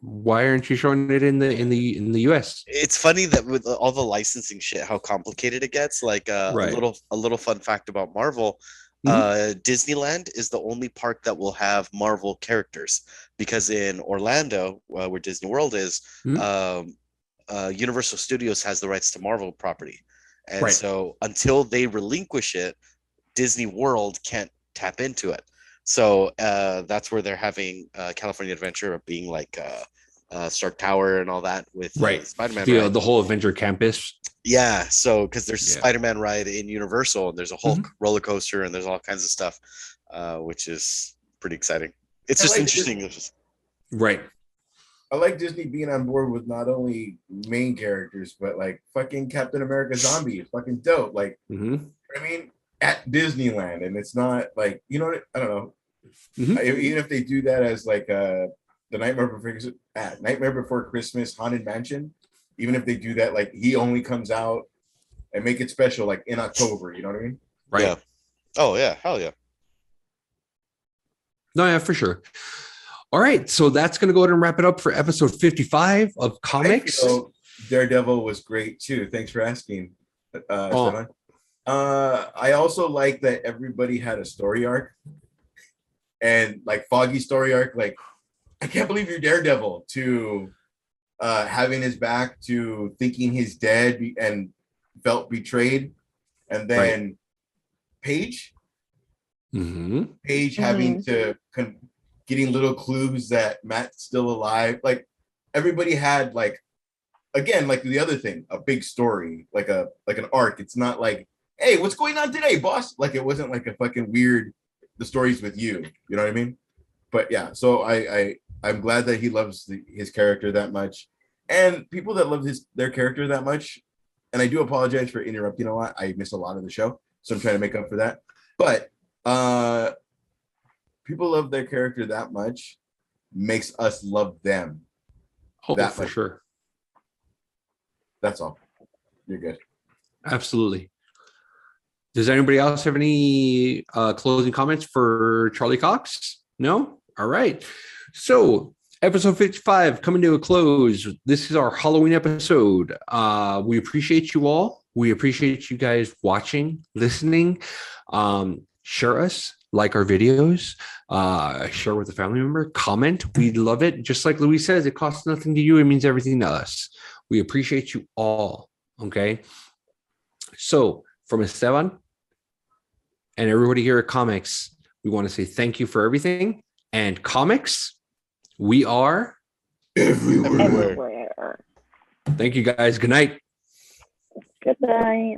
Why aren't you showing it in the US? It's funny that with all the licensing shit, how complicated it gets. Like Right. a little fun fact about Marvel. Disneyland is the only park that will have Marvel characters, because in Orlando, where Disney World is, Universal Studios has the rights to Marvel property, and Right. so until they relinquish it, Disney World can't tap into it. So that's where they're having California Adventure being like Stark Tower and all that with Right. Spider-Man. The whole Avenger campus. Yeah, so because there's a Yeah. Spider-Man ride in Universal, and there's a Hulk roller coaster, and there's all kinds of stuff, which is pretty exciting. It's I just like interesting. Right. I like Disney being on board with not only main characters, but like fucking Captain America Zombie is fucking dope. Like, I mean, at Disneyland, and it's not like, you know what? I don't know. Even if they do that as like the Nightmare Before Christmas Haunted Mansion, even if they do that, like he only comes out and make it special like in October. You know what I mean? Right. Yeah. Oh yeah, hell yeah. No, yeah, for sure. All right, so that's going to go ahead and wrap it up for episode 55 of Comix. Daredevil was great too. Thanks for asking. Stefan. I also like that everybody had a story arc, and like Foggy's story arc. Like, I can't believe you're Daredevil, to having his back, to thinking he's dead and felt betrayed, and then Paige having to getting little clues that Matt's still alive. Like, everybody had like, again, like the other thing, a big story, like an arc. It's not like, hey, what's going on today, boss? Like, it wasn't like a fucking weird, the story's with you. You know what I mean? But yeah, so I'm glad that he loves his character that much, and people that love their character that much. And I do apologize for interrupting a lot. I missed a lot of the show, so I'm trying to make up for that. But people love their character that much makes us love them. Oh, that for sure. That's all. You're good. Absolutely. Does anybody else have any closing comments for Charlie Cox? No? All right. So episode 55 coming to a close. This is our Halloween episode. We appreciate you all. We appreciate you guys watching, listening. Share us, like our videos, share with a family member, comment. We'd love it. Just like Louis says, it costs nothing to you. It means everything to us. We appreciate you all. Okay. So from Esteban and everybody here at Comix, we want to say thank you for everything. And Comix, we are everywhere. Everywhere. Thank you guys. Good night. Good night.